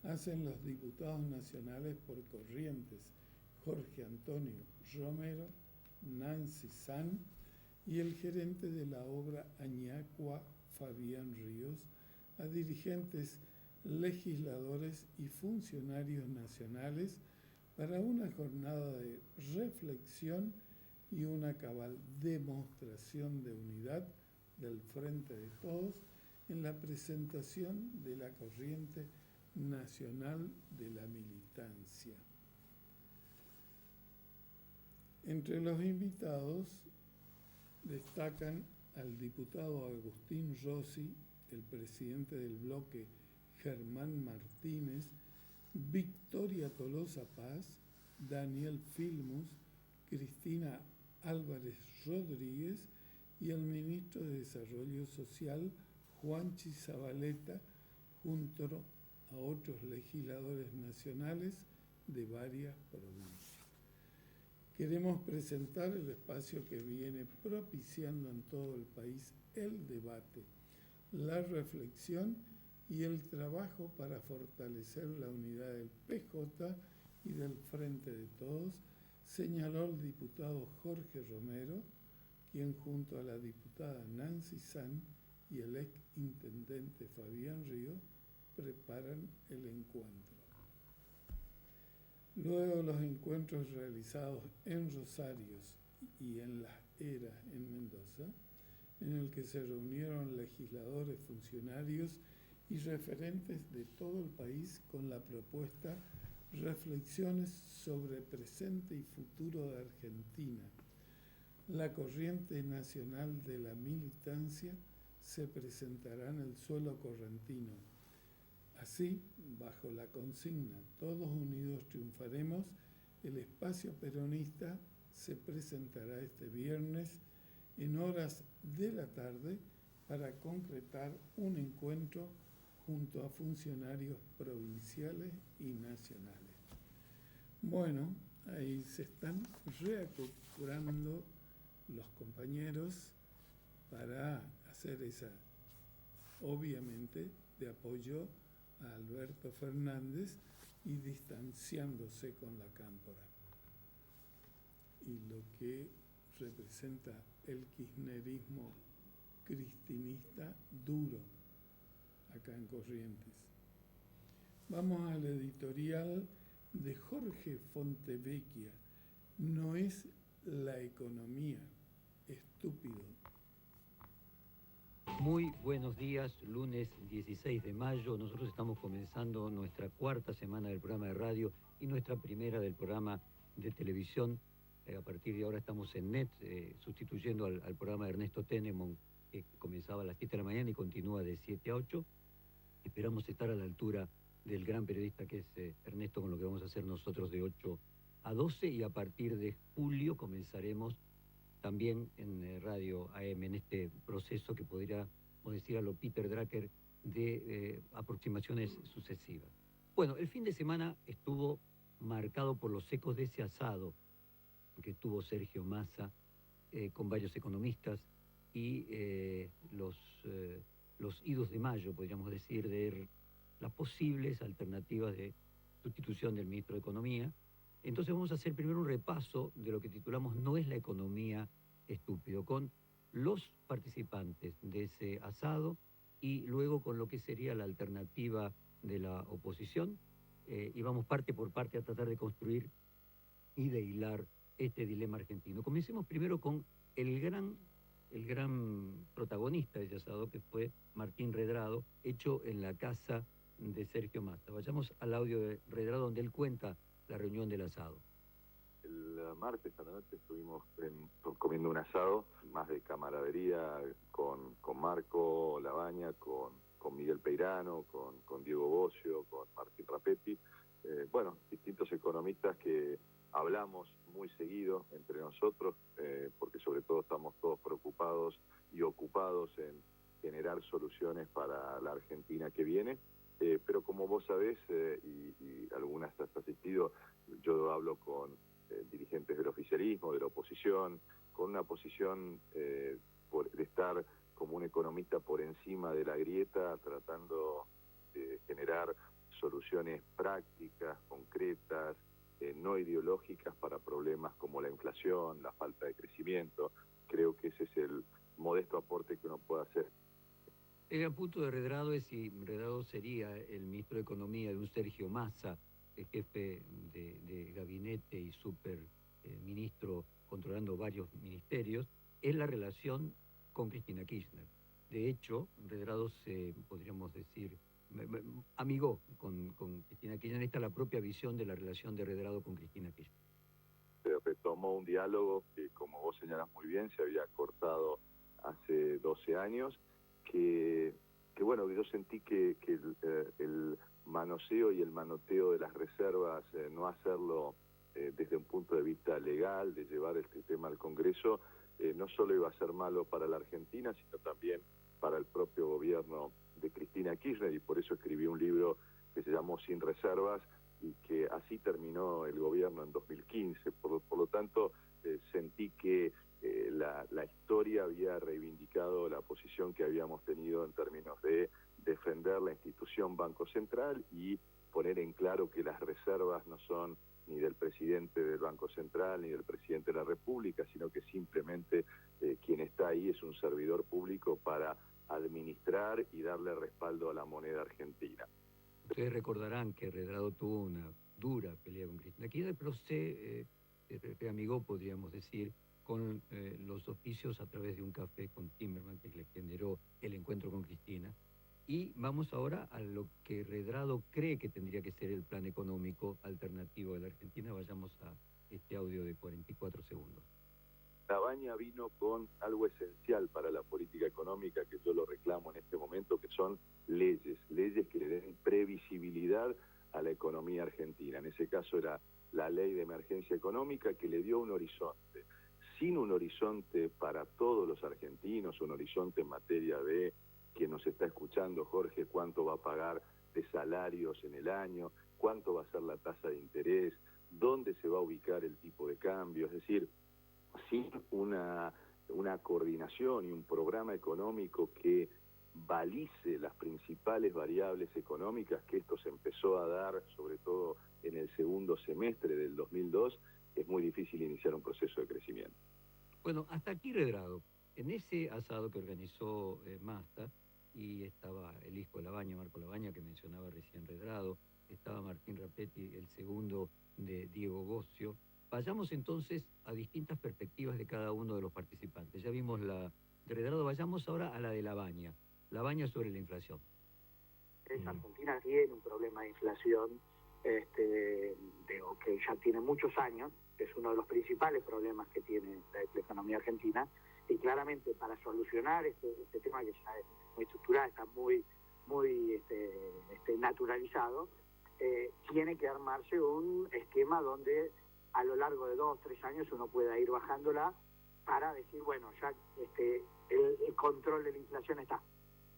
hacen los diputados nacionales por Corrientes, Jorge Antonio Romero, Nancy San, y el gerente de la obra Añacua, Fabián Ríos, a dirigentes, legisladores y funcionarios nacionales para una jornada de reflexión y una cabal demostración de unidad del Frente de Todos en la presentación de la corriente nacional de la militancia. Entre los invitados destacan al diputado Agustín Rossi, el presidente del bloque Germán Martínez, Victoria Tolosa Paz, Daniel Filmus, Cristina Álvarez Rodríguez y el ministro de Desarrollo Social, Juanchi Zabaleta, junto a otros legisladores nacionales de varias provincias. Queremos presentar el espacio que viene propiciando en todo el país el debate, la reflexión y el trabajo para fortalecer la unidad del PJ y del Frente de Todos, señaló el diputado Jorge Romero, quien junto a la diputada Nancy San y el ex intendente Fabián Ríos preparan el encuentro. Luego de los encuentros realizados en Rosarios y en Las Heras, en Mendoza, en el que se reunieron legisladores, funcionarios y referentes de todo el país con la propuesta Reflexiones sobre presente y futuro de Argentina. La corriente nacional de la militancia se presentará en el suelo correntino. Así, bajo la consigna Todos unidos triunfaremos, el espacio peronista se presentará este viernes en horas de la tarde para concretar un encuentro junto a funcionarios provinciales y nacionales. Bueno, ahí se están reacoplando los compañeros para hacer esa, obviamente, de apoyo a Alberto Fernández y distanciándose con la cámpora. Y lo que representa el kirchnerismo cristinista duro acá en Corrientes. Vamos al editorial de Jorge Fontevecchia. No es la economía, estúpido. Muy buenos días, lunes 16 de mayo. Nosotros estamos comenzando nuestra cuarta semana del programa de radio y nuestra primera del programa de televisión. A partir de ahora estamos en NET, sustituyendo al programa de Ernesto Tenemon, que comenzaba a las 7 de la mañana y continúa de 7 a 8. Esperamos estar a la altura del gran periodista que es Ernesto, con lo que vamos a hacer nosotros de 8 a 12, y a partir de julio comenzaremos también en Radio AM, en este proceso que podríamos decir a lo Peter Drucker de aproximaciones sucesivas. Bueno, el fin de semana estuvo marcado por los ecos de ese asado que tuvo Sergio Massa con varios economistas y los idos de mayo, podríamos decir, de las posibles alternativas de sustitución del ministro de Economía. Entonces vamos a hacer primero un repaso de lo que titulamos No es la economía estúpido, con los participantes de ese asado y luego con lo que sería la alternativa de la oposición, y vamos parte por parte a tratar de construir y de hilar este dilema argentino. Comencemos primero con el gran protagonista de ese asado, que fue Martín Redrado, hecho en la casa de Sergio Massa. Vayamos al audio de Redrado, donde él cuenta la reunión del asado. El martes a la noche estuvimos comiendo un asado más de camaradería con Marco Labaña, con Miguel Peirano, con Diego Bocio, con Martín Rapetti, distintos economistas que hablamos muy seguido entre nosotros, porque sobre todo estamos todos preocupados y ocupados en generar soluciones para la Argentina que viene, pero como vos sabés, y algunas has asistido, yo hablo con dirigentes del oficialismo, de la oposición, con una posición de estar como un economista por encima de la grieta, tratando de generar soluciones prácticas, concretas, no ideológicas para problemas como la inflación, la falta de crecimiento. Creo que ese es el modesto aporte que uno puede hacer. El punto de Redrado es si Redrado sería el ministro de Economía de un Sergio Massa, el jefe de gabinete y super ministro controlando varios ministerios, es la relación con Cristina Kirchner. De hecho, Redrado se, podríamos decir, amigó con Cristina Kirchner. Esta es la propia visión de la relación de Redrado con Cristina Kirchner. Se retomó un diálogo que, como vos señalás muy bien, se había cortado hace 12 años, que bueno, yo sentí que el manoseo y el manoteo de las reservas, no hacerlo desde un punto de vista legal, de llevar este tema al Congreso, no solo iba a ser malo para la Argentina, sino también para el propio gobierno de Cristina Kirchner, y por eso escribí un libro que se llamó Sin Reservas, y que así terminó el gobierno en 2015. Por lo tanto, sentí que la historia había reivindicado la posición que habíamos tenido en términos de defender la institución Banco Central y poner en claro que las reservas no son ni del presidente del Banco Central ni del presidente de la República, sino que simplemente quien está ahí es un servidor público para administrar y darle respaldo a la moneda argentina. Ustedes recordarán que Redrado tuvo una dura pelea con Cristina Kirchner, pero se reamigó, podríamos decir, con los oficios a través de un café con Timerman, que le generó el encuentro con Cristina. Y vamos ahora a lo que Redrado cree que tendría que ser el plan económico alternativo de la Argentina. Vayamos a este audio de 44 segundos. Labaña vino con algo esencial para la política económica, que yo lo reclamo en este momento, que son leyes que le den previsibilidad a la economía argentina. En ese caso era la ley de emergencia económica, que le dio un horizonte. Sin un horizonte para todos los argentinos, un horizonte en materia de, quien nos está escuchando, Jorge, cuánto va a pagar de salarios en el año, cuánto va a ser la tasa de interés, dónde se va a ubicar el tipo de cambio, es decir, sin una coordinación y un programa económico que balice las principales variables económicas, que esto se empezó a dar sobre todo en el segundo semestre del 2002, es muy difícil iniciar un proceso de crecimiento. Bueno, hasta aquí Redrado. En ese asado que organizó Massa, y estaba el hijo de Labaña, Marco Labaña, que mencionaba recién Redrado, estaba Martín Rapetti, el segundo de Diego Bocio. Vayamos entonces a distintas perspectivas de cada uno de los participantes. Ya vimos la de Redrado, vayamos ahora a la de Labaña. Labaña sobre la inflación. Argentina tiene un problema de inflación que ya tiene muchos años, que es uno de los principales problemas que tiene la economía argentina, y claramente para solucionar este tema, que ya es muy estructural, está muy naturalizado, tiene que armarse un esquema donde a lo largo de 2 o 3 años uno pueda ir bajándola para decir, bueno, ya el control de la inflación está.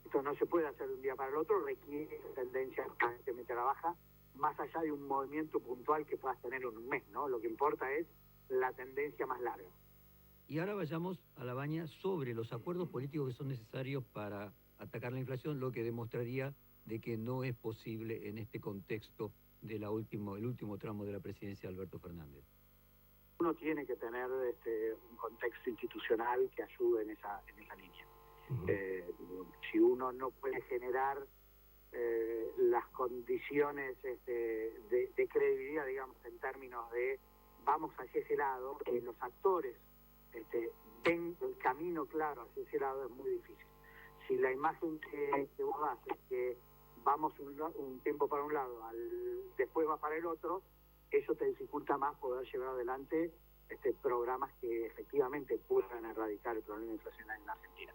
Esto no se puede hacer de un día para el otro, requiere tendencia constantemente a la baja, más allá de un movimiento puntual que puedas tener en un mes, ¿no? Lo que importa es la tendencia más larga. Y ahora vayamos a Labaña sobre los acuerdos políticos que son necesarios para atacar la inflación, lo que demostraría de que no es posible en este contexto de el último tramo de la presidencia de Alberto Fernández. Uno tiene que tener un contexto institucional que ayude en esa línea. Si uno no puede generar las condiciones de credibilidad, digamos, en términos de vamos hacia ese lado, que los actores ven el camino claro hacia ese lado, es muy difícil. Si la imagen que vos das es que vamos un tiempo para un lado, después va para el otro, eso te dificulta más poder llevar adelante programas que efectivamente puedan erradicar el problema inflacionario en la Argentina.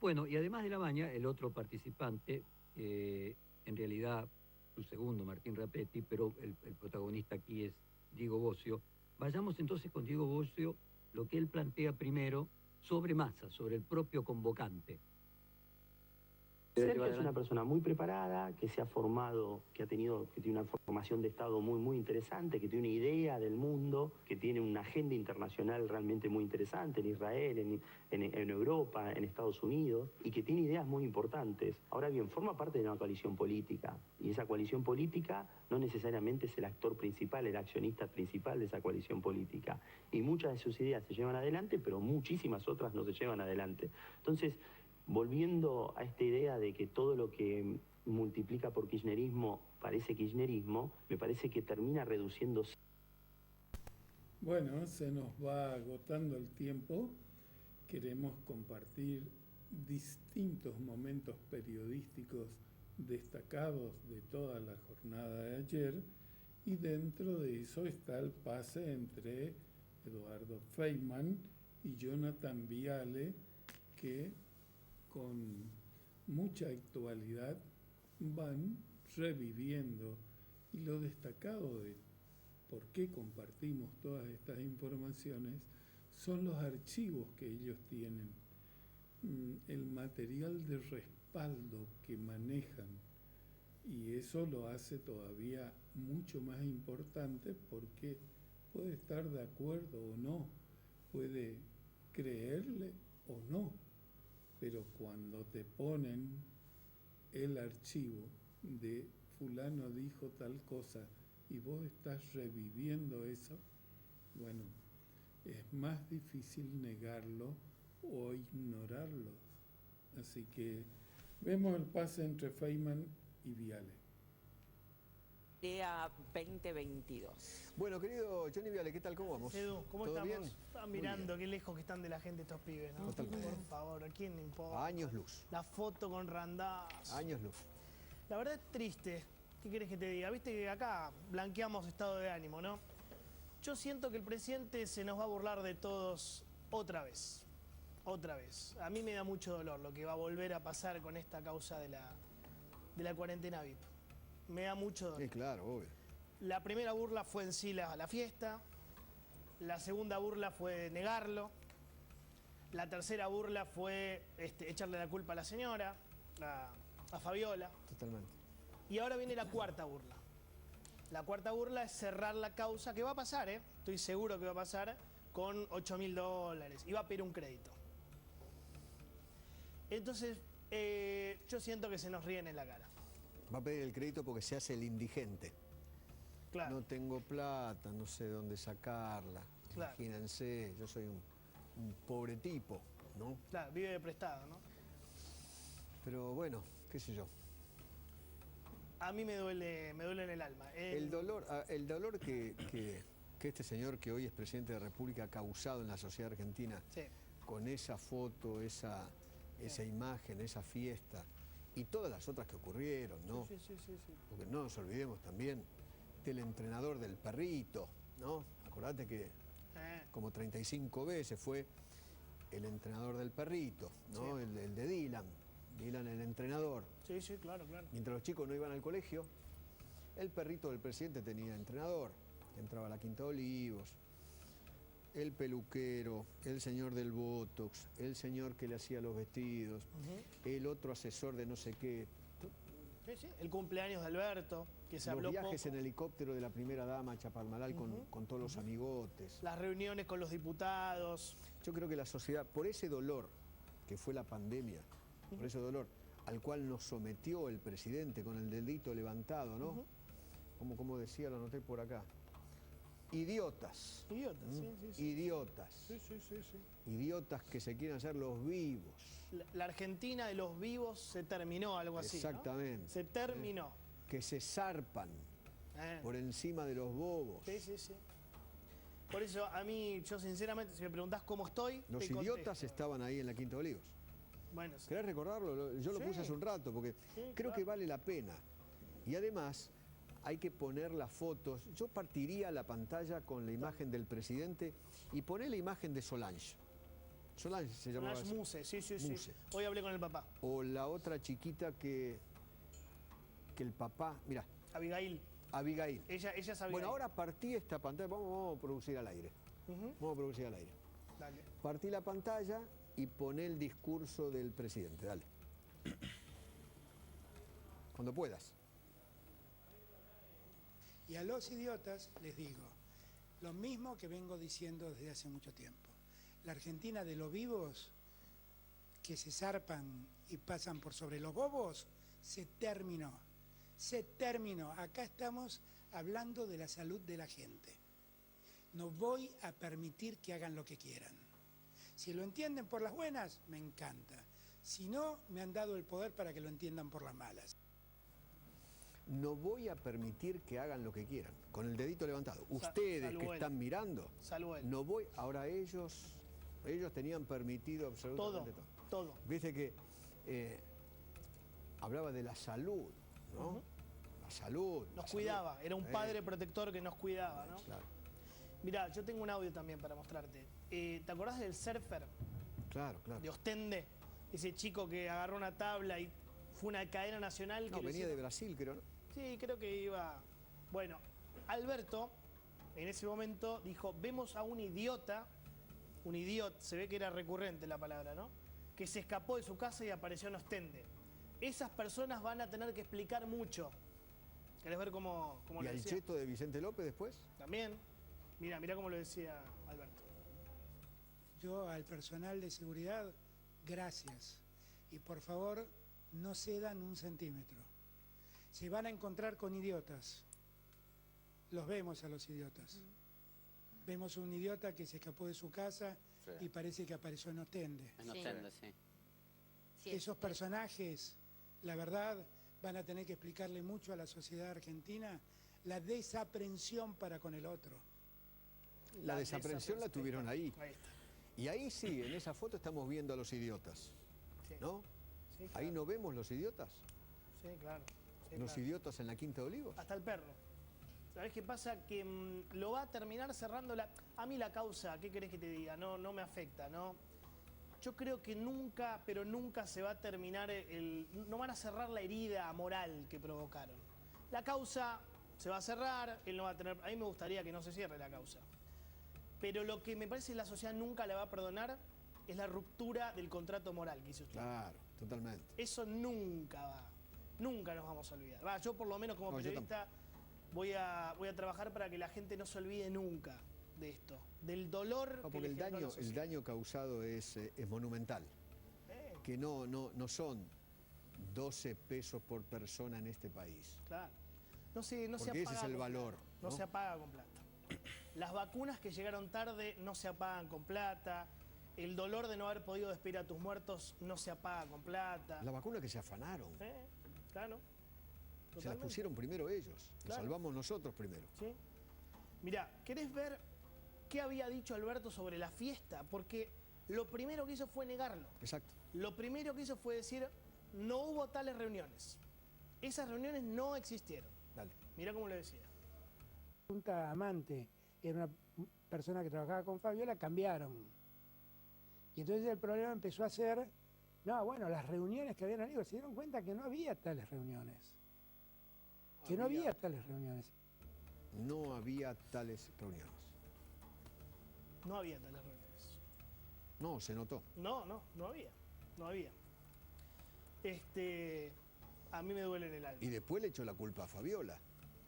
Bueno, y además de Labaña, el otro participante, en realidad su segundo, Martín Rapetti, pero el protagonista aquí es Diego Bocio. Vayamos entonces con Diego Bocio, lo que él plantea primero sobre Massa, sobre el propio convocante. Sergio es una persona muy preparada, que se ha formado, que tiene una formación de Estado muy interesante, que tiene una idea del mundo, que tiene una agenda internacional realmente muy interesante en Israel, en Europa, en Estados Unidos, y que tiene ideas muy importantes. Ahora bien, forma parte de una coalición política, y esa coalición política no necesariamente es el actor principal, el accionista principal de esa coalición política. Y muchas de sus ideas se llevan adelante, pero muchísimas otras no se llevan adelante. Entonces, volviendo a esta idea de que todo lo que multiplica por kirchnerismo parece kirchnerismo, me parece que termina reduciéndose. Bueno, se nos va agotando el tiempo. Queremos compartir distintos momentos periodísticos destacados de toda la jornada de ayer, y dentro de eso está el pase entre Eduardo Feynman y Jonathan Viale, que con mucha actualidad van reviviendo, y lo destacado de por qué compartimos todas estas informaciones son los archivos que ellos tienen, el material de respaldo que manejan, y eso lo hace todavía mucho más importante, porque puede estar de acuerdo o no, puede creerle o no, pero cuando te ponen el archivo de fulano dijo tal cosa y vos estás reviviendo eso, bueno, es más difícil negarlo o ignorarlo. Así que vemos el pase entre Feynman y Viale. Idea 2022. Bueno, querido Johnny Viale, ¿qué tal? ¿Cómo vamos? Edu, ¿cómo ¿Todo estamos? bien? Están mirando qué lejos que están de la gente estos pibes, ¿no? Totalmente. Por favor, ¿a quién le importa? A años luz. La foto con Randazzo. Años luz. La verdad es triste. ¿Qué querés que te diga? Viste que acá blanqueamos estado de ánimo, ¿no? Yo siento que el presidente se nos va a burlar de todos otra vez. Otra vez. A mí me da mucho dolor lo que va a volver a pasar con esta causa de la cuarentena VIP. Me da mucho dolor. Sí, claro, obvio. La primera burla fue en sí la fiesta. La segunda burla fue negarlo. La tercera burla fue echarle la culpa a la señora, a Fabiola. Totalmente. Y ahora viene la cuarta burla. La cuarta burla es cerrar la causa, que va a pasar, estoy seguro que va a pasar, con $8.000. Y va a pedir un crédito. Entonces, yo siento que se nos ríen en la cara. Va a pedir el crédito porque se hace el indigente. Claro. No tengo plata, no sé dónde sacarla. Claro. Imagínense, yo soy un pobre tipo, ¿no? Claro, vive de prestado, ¿no? Pero bueno, qué sé yo. A mí me duele en el alma. El dolor que este señor, que hoy es presidente de la República, ha causado en la sociedad argentina, sí, con esa foto, esa imagen, esa fiesta y todas las otras que ocurrieron, ¿no? Sí. Porque no nos olvidemos también del entrenador del perrito, ¿no? Acordate que como 35 veces fue el entrenador del perrito, ¿no? Sí. El de Dylan el entrenador. Sí, claro. Mientras los chicos no iban al colegio, el perrito del presidente tenía entrenador. Entraba a la Quinta de Olivos, el peluquero, el señor del Botox, el señor que le hacía los vestidos, el otro asesor de no sé qué. Sí. El cumpleaños de Alberto, que se habló Los viajes poco. en helicóptero de la primera dama a Chapadmalal con todos los amigotes. Las reuniones con los diputados. Yo creo que la sociedad, por ese dolor que fue la pandemia, por ese dolor al cual nos sometió el presidente con el dedito levantado, ¿no? Como decía, lo anoté por acá. Idiotas. Sí. Idiotas. Sí. Idiotas que se quieren hacer los vivos. La Argentina de los vivos se terminó, algo así, Exactamente. ¿no? Se terminó. Que se zarpan por encima de los bobos. Sí. Por eso, a mí, yo sinceramente, si me preguntás cómo estoy, los te idiotas contesto. Estaban ahí en la Quinta de Olivos. Bueno, sí. ¿Querés recordarlo? Yo lo puse hace un rato porque creo que vale la pena. Y además hay que poner las fotos. Yo partiría la pantalla con la imagen del presidente y poner la imagen de Solange. Solange se llamaba. Solange Muse, sí. Hoy hablé con el papá. O la otra chiquita que el papá, mira. Abigail. Ella es Abigail. Bueno, ahora partí esta pantalla, vamos a producir al aire. Vamos a producir al aire. Dale. Partí la pantalla y poné el discurso del presidente, dale. Cuando puedas. Y a los idiotas les digo, lo mismo que vengo diciendo desde hace mucho tiempo. La Argentina de los vivos que se zarpan y pasan por sobre los bobos, se terminó. Se terminó. Acá estamos hablando de la salud de la gente. No voy a permitir que hagan lo que quieran. Si lo entienden por las buenas, me encanta. Si no, me han dado el poder para que lo entiendan por las malas. No voy a permitir que hagan lo que quieran. Con el dedito levantado. Ustedes que están mirando, no voy. Ahora ellos tenían permitido absolutamente todo. Viste que hablaba de la salud, ¿no? La salud. Nos cuidaba, era un padre protector que nos cuidaba, ¿no? Claro. Mirá, yo tengo un audio también para mostrarte. ¿Te acordás del surfer? Claro, claro. De Ostende, ese chico que agarró una tabla y fue una cadena nacional. No, venía de Brasil, creo, ¿no? Sí, creo que iba... Bueno, Alberto, en ese momento, dijo, vemos a un idiota, se ve que era recurrente la palabra, ¿no? Que se escapó de su casa y apareció en Ostende. Esas personas van a tener que explicar mucho. ¿Querés ver cómo ¿Y lo al decía? cheto de Vicente López después? También. Mira cómo lo decía Alberto. Yo al personal de seguridad, gracias. Y por favor, no cedan un centímetro. Se van a encontrar con idiotas. Los vemos a los idiotas. Vemos un idiota que se escapó de su casa y parece que apareció en Ostende. En Ostende, sí. Esos personajes, la verdad, van a tener que explicarle mucho a la sociedad argentina la desaprensión para con el otro. La desaprensión la tuvieron ahí. Ahí está. Y ahí sí, en esa foto estamos viendo a los idiotas. ¿No? Sí, claro. Ahí no vemos los idiotas. Sí, claro. Sí, Los claro. idiotas en la Quinta de Olivos. Hasta el perro. ¿Sabés qué pasa? Que lo va a terminar cerrando a mí la causa, ¿qué querés que te diga? No me afecta, ¿no? Yo creo que nunca, pero nunca se va a terminar no van a cerrar la herida moral que provocaron. La causa se va a cerrar, él no va a tener... A mí me gustaría que no se cierre la causa. Pero lo que me parece que la sociedad nunca le va a perdonar es la ruptura del contrato moral que hizo usted. Claro, totalmente. Eso nunca nos vamos a olvidar. Yo por lo menos como periodista voy a trabajar para que la gente no se olvide nunca de esto, del dolor porque el daño causado es monumental. Que no son 12 pesos por persona en este país. Claro. No se porque apaga ese es el con valor. plata. No se apaga con plata. Las vacunas que llegaron tarde no se apagan con plata. El dolor de no haber podido despedir a tus muertos no se apaga con plata. La vacuna que se afanaron. Claro. Se las pusieron primero ellos. Nos salvamos nosotros primero. ¿Sí? Mirá, ¿querés ver qué había dicho Alberto sobre la fiesta? Porque lo primero que hizo fue negarlo. Exacto. Lo primero que hizo fue decir, no hubo tales reuniones. Esas reuniones no existieron. Dale. Mirá cómo lo decía. Junta amante, era una persona que trabajaba con Fabiola, cambiaron. Y entonces el problema empezó a ser, las reuniones que habían habido, se dieron cuenta que no había tales reuniones. No había tales reuniones. No había tales reuniones. No había tales reuniones. No, se notó. No había. A mí me duele en el alma. Y después le echó la culpa a Fabiola.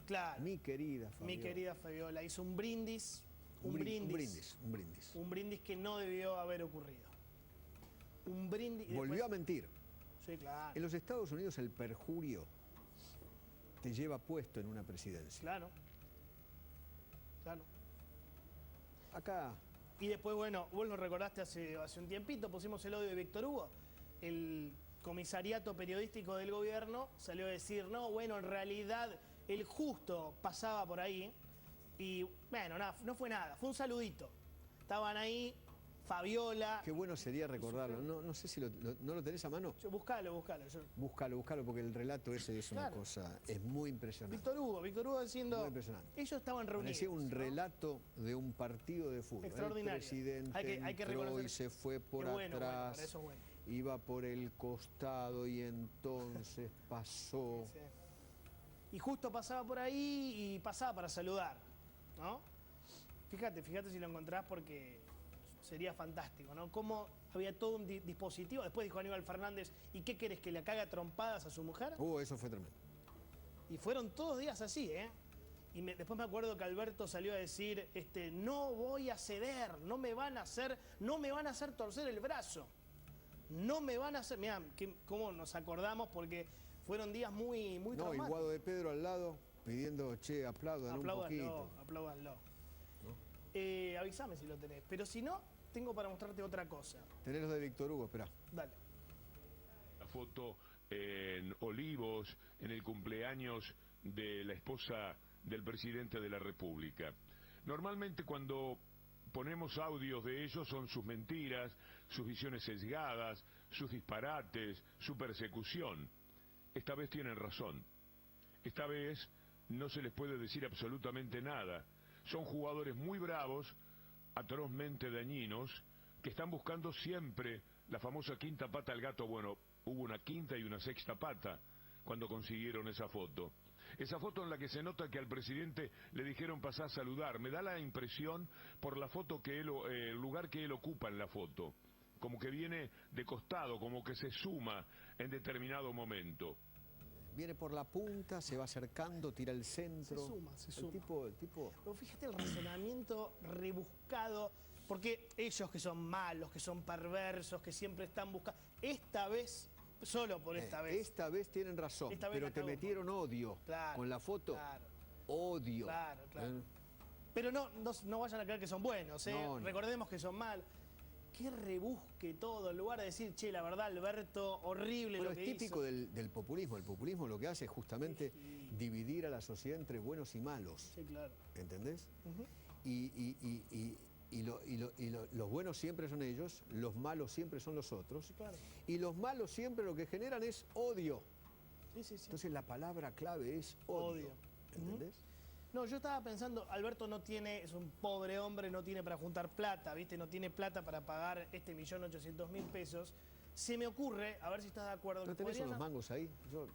Claro. Mi querida Fabiola. Mi querida Fabiola hizo un brindis. Un brindis que no debió haber ocurrido. Un brindis. Volvió a mentir. Sí, claro. En los Estados Unidos el perjurio te lleva puesto en una presidencia. Claro. Acá. Y después, vos lo recordaste hace un tiempito, pusimos el audio de Víctor Hugo. El comisariato periodístico del gobierno salió a decir, en realidad el justo pasaba por ahí. Y no fue nada, fue un saludito. Estaban ahí Fabiola. Qué bueno sería recordarlo. No sé si no lo tenés a mano. Búscalo. Búscalo, porque el relato ese es una cosa, es muy impresionante. Víctor Hugo diciendo, muy impresionante. Ellos estaban reunidos. Parecía un relato de un partido de fútbol. Extraordinario. El presidente hay que entró y se fue por atrás, eso es bueno. Iba por el costado y entonces pasó. Sí. Y justo pasaba por ahí y pasaba para saludar, ¿no? Fíjate si lo encontrás porque sería fantástico, ¿no? Cómo había todo un dispositivo. Después dijo Aníbal Fernández, ¿y qué querés, que le caga trompadas a su mujer? Eso fue tremendo. Y fueron todos días así, ¿eh? Y después me acuerdo que Alberto salió a decir, no voy a ceder, no me van a hacer torcer el brazo. No me van a hacer, mirá, cómo nos acordamos, porque fueron días muy traumáticos. No, y Guado de Pedro al lado, pidiendo, che, aplaudan un poquito. Apláudanlo. Avísame si lo tenés. Pero si no, tengo para mostrarte otra cosa. Tenés los de Víctor Hugo, esperá. Dale. La foto en Olivos, en el cumpleaños de la esposa del presidente de la República. Normalmente cuando ponemos audios de ellos son sus mentiras, sus visiones sesgadas, sus disparates, su persecución. Esta vez tienen razón. Esta vez no se les puede decir absolutamente nada. Son jugadores muy bravos, atrozmente dañinos, que están buscando siempre la famosa quinta pata al gato. Bueno, hubo una quinta y una sexta pata cuando consiguieron esa foto. Esa foto en la que se nota que al presidente le dijeron pasar a saludar. Me da la impresión por la foto que el lugar que él ocupa en la foto. Como que viene de costado, como que se suma en determinado momento. Viene por la punta, se va acercando, tira el centro. Se suma. El tipo... Pero fíjate el razonamiento rebuscado, porque ellos que son malos, que son perversos, que siempre están buscando... Esta vez, solo por esta vez... Esta vez tienen razón, pero te metieron odio. Claro, con la foto, claro, odio. Claro. Pero no vayan a creer que son buenos, ¿eh? No. Recordemos que son malos. Qué rebusque todo, en lugar de decir, che, la verdad, Alberto, horrible Bueno, lo que es típico hizo. del populismo. El populismo lo que hace es justamente dividir a la sociedad entre buenos y malos. Sí, claro. ¿Entendés? Los buenos siempre son ellos, los malos siempre son los otros. Sí, claro. Y los malos siempre lo que generan es odio. Sí. Entonces la palabra clave es odio. ¿Entendés? No, yo estaba pensando, Alberto es un pobre hombre, no tiene para juntar plata, ¿viste? No tiene plata para pagar 1.800.000 pesos. Se me ocurre, a ver si estás de acuerdo. ¿No tenés unos mangos ahí?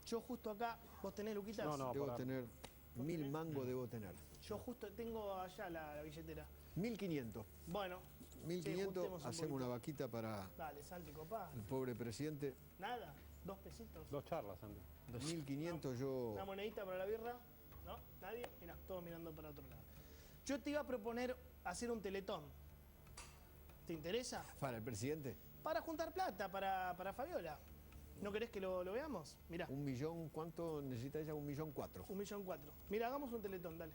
Yo justo acá, ¿vos tenés, Luquitas? No, debo tener 1000 mangos, debo tener. Yo justo tengo allá la billetera. 1500. Bueno. 1500, hacemos una vaquita para Dale, Santi, copá. el pobre presidente. Nada, 2 pesitos. 2 charlas, Santi. 1500 yo... ¿Una monedita para la birra? ¿No? ¿Nadie? Mirá, todos mirando para otro lado. Yo te iba a proponer hacer un teletón. ¿Te interesa? ¿Para el presidente? Para juntar plata, para Fabiola. ¿No querés que lo veamos? Mirá. 1 millón, ¿cuánto necesita ella? 1.400.000. 1.400.000. Mira, hagamos un teletón, dale.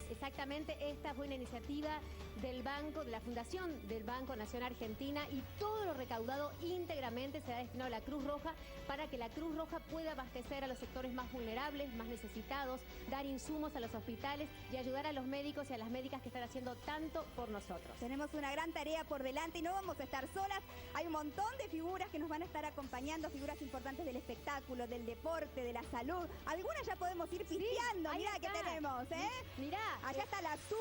Exactamente, esta fue una iniciativa del Banco, de la Fundación del Banco Nación Argentina, y todo lo recaudado íntegramente será destinado a la Cruz Roja para que la Cruz Roja pueda abastecer a los sectores más vulnerables, más necesitados, dar insumos a los hospitales y ayudar a los médicos y a las médicas que están haciendo tanto por nosotros. Tenemos una gran tarea por delante y no vamos a estar solas. Hay un montón de figuras que nos van a estar acompañando, figuras importantes del espectáculo, del deporte, de la salud. Algunas ya podemos ir pisteando, ahí mirá que está. tenemos, ¿eh? Mirá. Allá está la Su,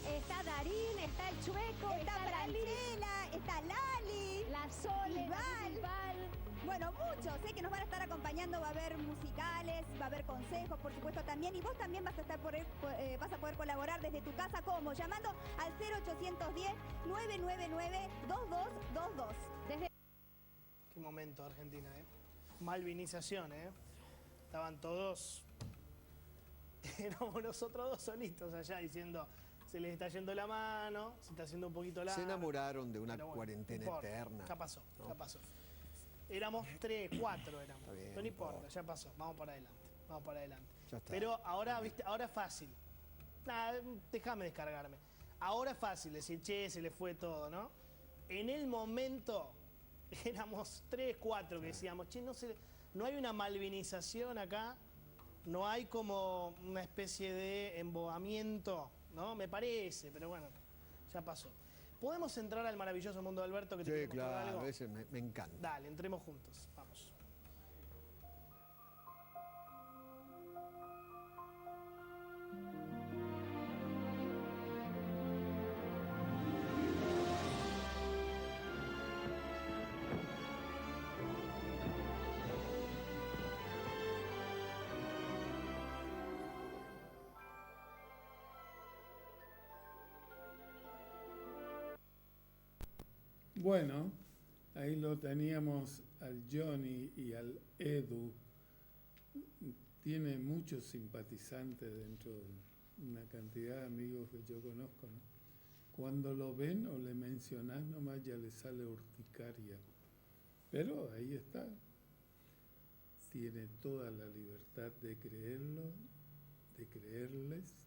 está Darín, está el Chueco, está Lali, Franchella, está Lali, la Sole, Val. Bueno, muchos, que nos van a estar acompañando, va a haber musicales, va a haber consejos, por supuesto, también. Y vos también vas a poder colaborar desde tu casa, ¿cómo? Llamando al 0810-999-2222. Qué momento, Argentina, ¿eh? Malvinización, ¿eh? Estaban todos... Éramos nosotros dos solitos allá diciendo, se les está yendo la mano, se está haciendo un poquito larga. Se enamoraron de una Pero bueno, cuarentena no importa, eterna. Ya pasó, ¿no? ya pasó. Éramos 3, 4 éramos. Está bien, Pero no importa, ya pasó. Vamos para adelante, vamos para adelante. Ya está. Pero ahora, viste, ahora es fácil. Nada, déjame descargarme. Ahora es fácil decir, che, se le fue todo, ¿no? En el momento éramos 3, 4 que decíamos, che, no hay una malvinización acá. No hay como una especie de embobamiento, ¿no? Me parece, pero bueno, ya pasó. ¿Podemos entrar al maravilloso mundo de Alberto? Que te Sí, quiero mostrar claro, algo? a veces me encanta. Dale, entremos juntos, vamos. Bueno, ahí lo teníamos al Johnny y al Edu tiene muchos simpatizantes dentro de una cantidad de amigos que yo conozco, ¿no? Cuando lo ven o le mencionás nomás ya le sale urticaria. Pero ahí está. Tiene toda la libertad de creerlo, de creerles,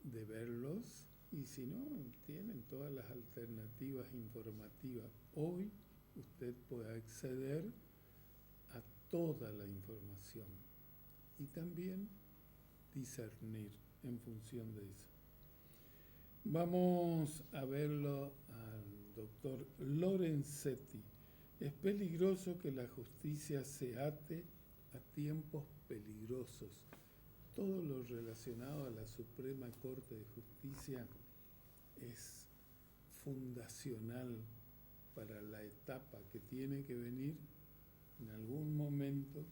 de verlos, y si no, tienen todas las alternativas informativas. Hoy usted puede acceder a toda la información y también discernir en función de eso. Vamos a verlo al doctor Lorenzetti. Es peligroso que la justicia se ate a tiempos peligrosos. Todo lo relacionado a la Suprema Corte de Justicia es fundacional para la etapa que tiene que venir. En algún momento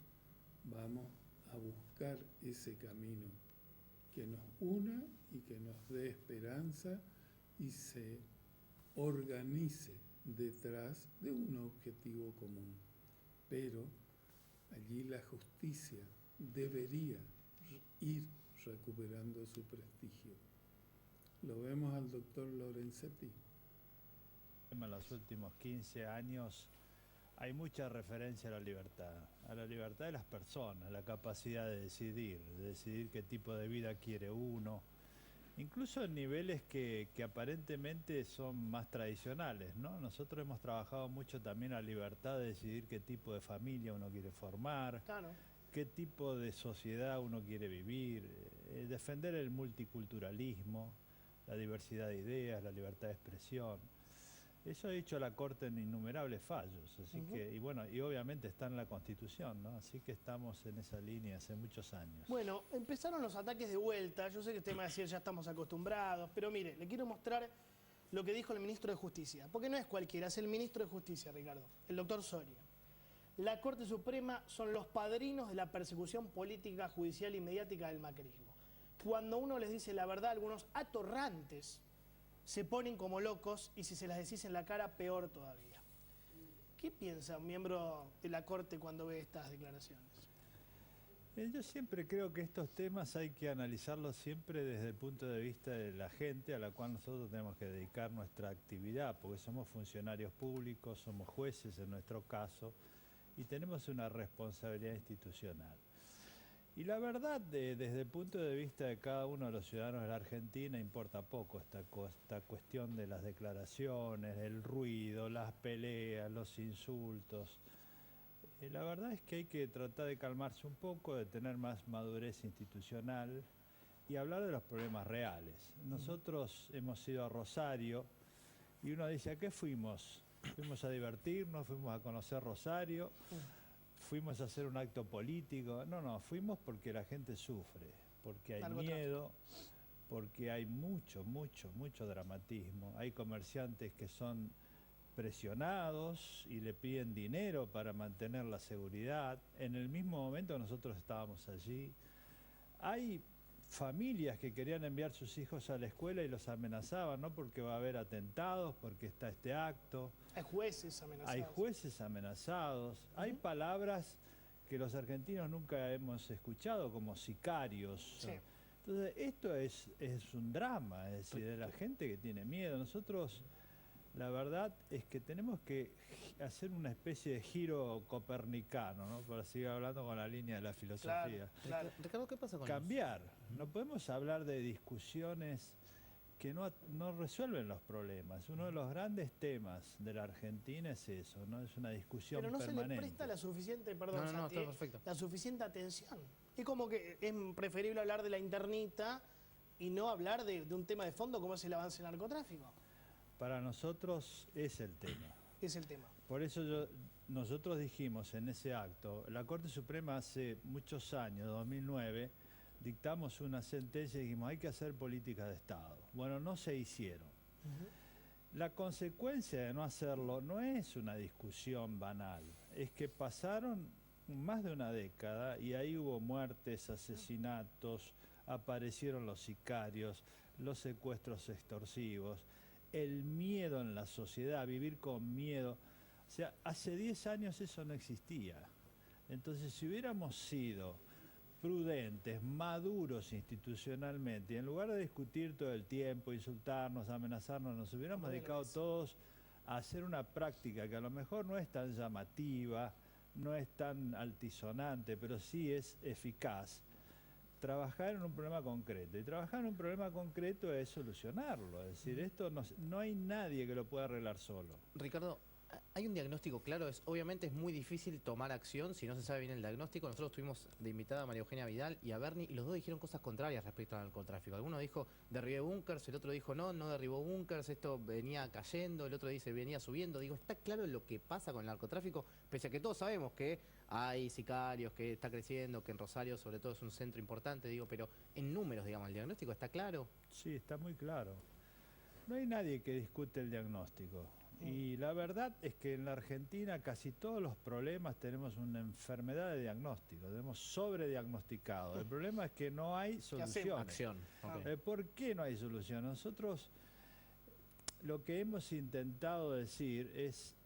vamos a buscar ese camino que nos una y que nos dé esperanza y se organice detrás de un objetivo común. Pero allí la justicia debería ir recuperando su prestigio. Lo vemos al doctor Lorenzetti. En los últimos 15 años hay mucha referencia a la libertad de las personas, la capacidad de decidir qué tipo de vida quiere uno, incluso en niveles que aparentemente son más tradicionales, ¿no? Nosotros hemos trabajado mucho también la libertad de decidir qué tipo de familia uno quiere formar, Claro. qué tipo de sociedad uno quiere vivir, defender el multiculturalismo, la diversidad de ideas, la libertad de expresión. Eso ha hecho la Corte en innumerables fallos, así que, y bueno, y obviamente está en la Constitución, ¿no? Así que estamos en esa línea hace muchos años. Bueno, empezaron los ataques de vuelta. Yo sé que usted me va a decir ya estamos acostumbrados, pero mire, le quiero mostrar lo que dijo el ministro de Justicia, porque no es cualquiera, es el ministro de Justicia, Ricardo, el doctor Soria. La Corte Suprema son los padrinos de la persecución política, judicial y mediática del macrismo. Cuando uno les dice la verdad, algunos atorrantes se ponen como locos y si se las decís en la cara, peor todavía. ¿Qué piensa un miembro de la Corte cuando ve estas declaraciones? Yo siempre creo que estos temas hay que analizarlos siempre desde el punto de vista de la gente a la cual nosotros tenemos que dedicar nuestra actividad, porque somos funcionarios públicos, somos jueces en nuestro caso, y tenemos una responsabilidad institucional. Y la verdad, desde el punto de vista de cada uno de los ciudadanos de la Argentina, importa poco esta cuestión de las declaraciones, el ruido, las peleas, los insultos. La verdad es que hay que tratar de calmarse un poco, de tener más madurez institucional y hablar de los problemas reales. Nosotros hemos ido a Rosario y uno dice, ¿a qué fuimos? Fuimos a divertirnos, fuimos a conocer Rosario, fuimos a hacer un acto político. No, fuimos porque la gente sufre, porque hay miedo, porque hay mucho dramatismo. Hay comerciantes que son presionados y le piden dinero para mantener la seguridad. En el mismo momento nosotros estábamos allí. Hay familias que querían enviar sus hijos a la escuela y los amenazaban, ¿no? Porque va a haber atentados, porque está este acto. Hay jueces amenazados. Hay jueces amenazados. Hay palabras que los argentinos nunca hemos escuchado, como sicarios. Sí. Entonces, esto es un drama, es decir, de la gente que tiene miedo. Nosotros, la verdad es que tenemos que hacer una especie de giro copernicano, ¿no? Para seguir hablando con la línea de la filosofía. Claro. Ricardo, ¿qué pasa con Cambiar. No podemos hablar de discusiones que no resuelven los problemas. Uno de los grandes temas de la Argentina es eso, ¿no? Es una discusión Pero no permanente. se le presta la suficiente, perdón, No, Santi, está perfecto. la suficiente atención. Es como que es preferible hablar de la internita y no hablar de un tema de fondo como es el avance del narcotráfico. Para nosotros es el tema. Es el tema. Por eso nosotros dijimos en ese acto, la Corte Suprema hace muchos años, 2009, dictamos una sentencia y dijimos hay que hacer políticas de Estado. Bueno, no se hicieron. La consecuencia de no hacerlo no es una discusión banal, es que pasaron más de una década y ahí hubo muertes, asesinatos, aparecieron los sicarios, los secuestros extorsivos, el miedo en la sociedad, vivir con miedo. O sea, hace 10 años eso no existía. Entonces, si hubiéramos sido prudentes, maduros institucionalmente, y en lugar de discutir todo el tiempo, insultarnos, amenazarnos, nos hubiéramos dedicado todos a hacer una práctica que a lo mejor no es tan llamativa, no es tan altisonante, pero sí es eficaz. Trabajar en un problema concreto. Y trabajar en un problema concreto es solucionarlo. Es decir, esto no hay nadie que lo pueda arreglar solo. Ricardo, hay un diagnóstico claro. Obviamente es muy difícil tomar acción si no se sabe bien el diagnóstico. Nosotros tuvimos de invitada a María Eugenia Vidal y a Bernie, y los dos dijeron cosas contrarias respecto al narcotráfico. Alguno dijo, derribé búnkers, el otro dijo, no derribó búnkers, esto venía cayendo, el otro dice, venía subiendo. Digo, está claro lo que pasa con el narcotráfico, pese a que todos sabemos que hay sicarios, que está creciendo, que en Rosario sobre todo es un centro importante, digo, pero en números, digamos, ¿el diagnóstico está claro? Sí, está muy claro. No hay nadie que discute el diagnóstico. Y la verdad es que en la Argentina casi todos los problemas tenemos una enfermedad de diagnóstico, tenemos sobrediagnosticado. El problema es que no hay soluciones. Acción. Okay. ¿Por qué no hay solución? Nosotros lo que hemos intentado decir es,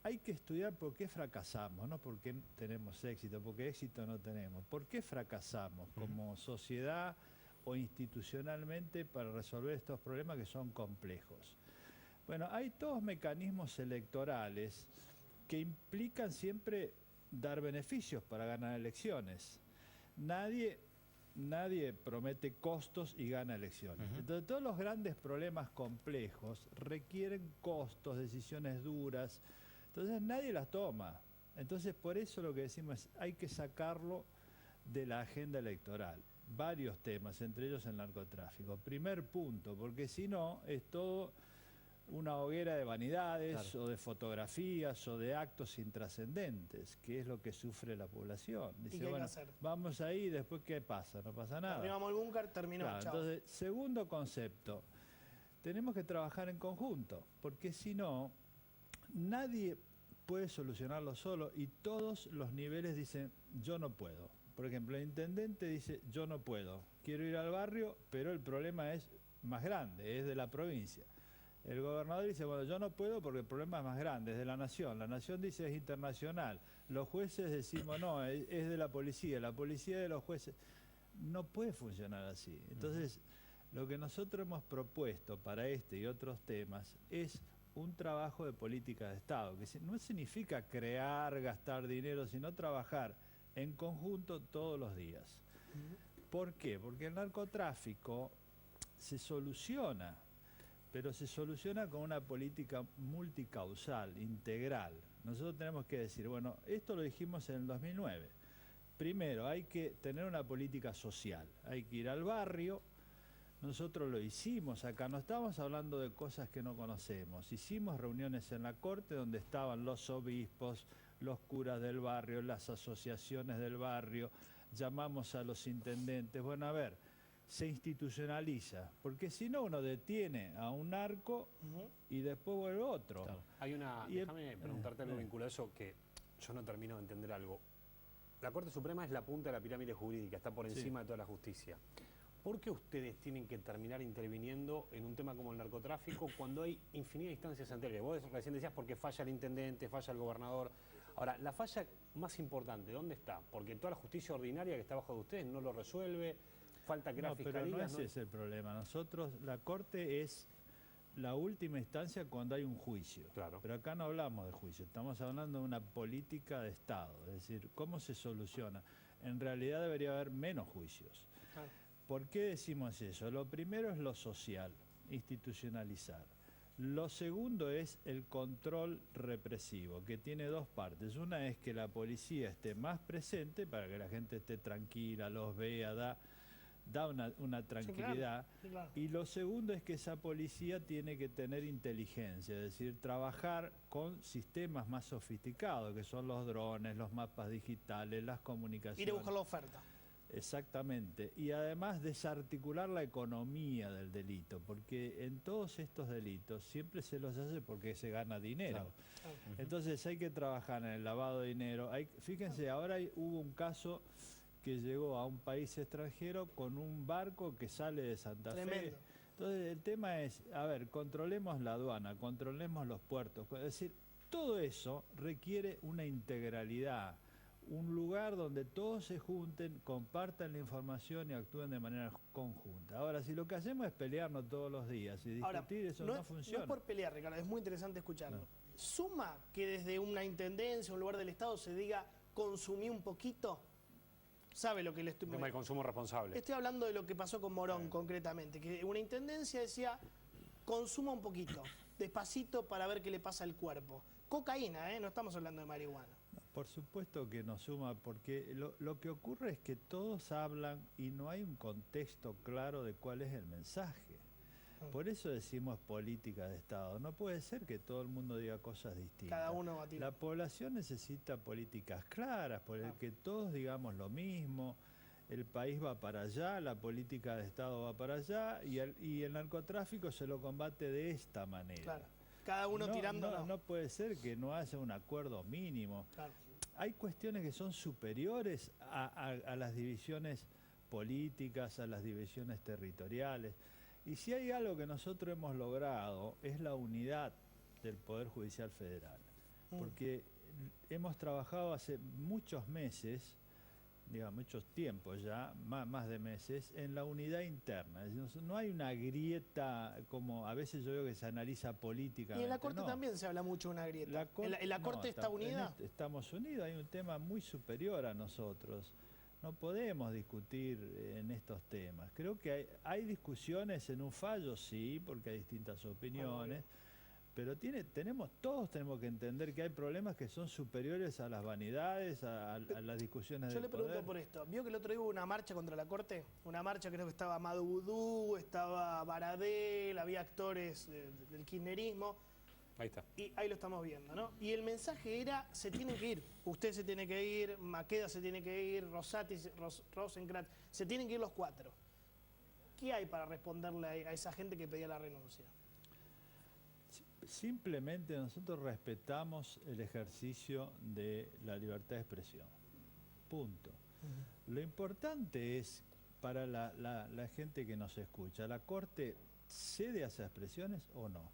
hay que estudiar por qué fracasamos, no por qué tenemos éxito, porque éxito no tenemos. ¿Por qué fracasamos como sociedad o institucionalmente para resolver estos problemas que son complejos? Bueno, hay todos mecanismos electorales que implican siempre dar beneficios para ganar elecciones. Nadie promete costos y gana elecciones. Entonces, todos los grandes problemas complejos requieren costos, decisiones duras. Entonces, nadie las toma. Entonces, por eso lo que decimos es, hay que sacarlo de la agenda electoral. Varios temas, entre ellos el narcotráfico. Primer punto, porque si no, es todo una hoguera de vanidades, o de fotografías o de actos intrascendentes, que es lo que sufre la población. Dice, ¿Y qué hay bueno, que hacer? Vamos ahí, después ¿qué pasa? No pasa nada. Arribamos al búnker, terminó, Claro, chao. entonces, segundo concepto, tenemos que trabajar en conjunto, porque si no, nadie puede solucionarlo solo y todos los niveles dicen, yo no puedo. Por ejemplo, el intendente dice, yo no puedo, quiero ir al barrio, pero el problema es más grande, es de la provincia. El gobernador dice, bueno, yo no puedo porque el problema es más grande, es de la nación dice es internacional, los jueces decimos no, es de la policía de los jueces. No puede funcionar así. Entonces, lo que nosotros hemos propuesto para este y otros temas es un trabajo de política de Estado, que no significa crear, gastar dinero, sino trabajar en conjunto todos los días. ¿Por qué? Porque el narcotráfico se soluciona, pero se soluciona con una política multicausal, integral. Nosotros tenemos que decir, bueno, esto lo dijimos en el 2009. Primero, hay que tener una política social, hay que ir al barrio. Nosotros lo hicimos acá, no estamos hablando de cosas que no conocemos. Hicimos reuniones en la Corte donde estaban los obispos, los curas del barrio, las asociaciones del barrio, llamamos a los intendentes. Bueno, a ver, se institucionaliza, porque si no uno detiene a un narco y después vuelve otro. Claro. Hay una, déjame preguntarte algo vinculado a eso que yo no termino de entender algo. La Corte Suprema es la punta de la pirámide jurídica, está por encima de toda la justicia. ¿Por qué ustedes tienen que terminar interviniendo en un tema como el narcotráfico cuando hay infinidad de instancias anteriores? Vos recién decías porque falla el intendente, falla el gobernador. Ahora, la falla más importante, ¿dónde está? Porque toda la justicia ordinaria que está bajo de ustedes no lo resuelve, falta que la fiscalía... Pero no ese es el problema. Nosotros, la Corte es la última instancia cuando hay un juicio. Claro. Pero acá no hablamos de juicio, estamos hablando de una política de Estado. Es decir, ¿cómo se soluciona? En realidad debería haber menos juicios. Claro. ¿Por qué decimos eso? Lo primero es lo social, institucionalizar. Lo segundo es el control represivo, que tiene dos partes. Una es que la policía esté más presente para que la gente esté tranquila, los vea, da una tranquilidad. Sí, claro. Y lo segundo es que esa policía tiene que tener inteligencia, es decir, trabajar con sistemas más sofisticados, que son los drones, los mapas digitales, las comunicaciones. Ir a buscar la oferta. Exactamente, y además desarticular la economía del delito, porque en todos estos delitos siempre se los hace porque se gana dinero. Claro. Entonces hay que trabajar en el lavado de dinero. Fíjense, ahora hubo un caso que llegó a un país extranjero con un barco que sale de Santa Fe. Entonces el tema es, a ver, controlemos la aduana, controlemos los puertos, es decir, todo eso requiere una integralidad, un lugar donde todos se junten, compartan la información y actúen de manera conjunta. Ahora, si lo que hacemos es pelearnos todos los días y discutir, eso no funciona. No es por pelear, Ricardo, es muy interesante escucharlo. No. ¿Suma que desde una intendencia, un lugar del Estado, se diga consumí un poquito? ¿Sabe lo que le estoy diciendo? El consumo responsable. Estoy hablando de lo que pasó con Morón concretamente, que una intendencia decía consuma un poquito, despacito para ver qué le pasa al cuerpo. Cocaína, no estamos hablando de marihuana. Por supuesto que nos suma, porque lo que ocurre es que todos hablan y no hay un contexto claro de cuál es el mensaje. Por eso decimos política de Estado. No puede ser que todo el mundo diga cosas distintas. Cada uno va a tirar. La población necesita políticas claras, por el que todos digamos lo mismo. El país va para allá, la política de Estado va para allá y el narcotráfico se lo combate de esta manera. Claro. Cada uno tirando. No puede ser que no haya un acuerdo mínimo. Claro. Hay cuestiones que son superiores a las divisiones políticas, a las divisiones territoriales. Y si hay algo que nosotros hemos logrado es la unidad del Poder Judicial Federal. Porque hemos trabajado hace muchos meses, digamos, muchos tiempos ya, más de meses, en la unidad interna. No hay una grieta como a veces yo veo que se analiza políticamente. Y en la Corte también se habla mucho de una grieta. ¿La Corte está unida? Estamos unidos, hay un tema muy superior a nosotros. No podemos discutir en estos temas. Creo que hay discusiones en un fallo, sí, porque hay distintas opiniones. Pero todos tenemos que entender que hay problemas que son superiores a las vanidades, a las discusiones del poder. Yo le pregunto por esto. ¿Vio que el otro día hubo una marcha contra la Corte? Una marcha, creo que estaba Madou Boudou, estaba Baradel, había actores del kirchnerismo. Ahí está. Y ahí lo estamos viendo, ¿no? Y el mensaje era, se tienen que ir. Usted se tiene que ir, Maqueda se tiene que ir, Rosati, Rosenkrantz, se tienen que ir los 4. ¿Qué hay para responderle a esa gente que pedía la renuncia? Simplemente nosotros respetamos el ejercicio de la libertad de expresión. Punto. Lo importante es, para la gente que nos escucha, ¿la Corte cede a esas expresiones o no?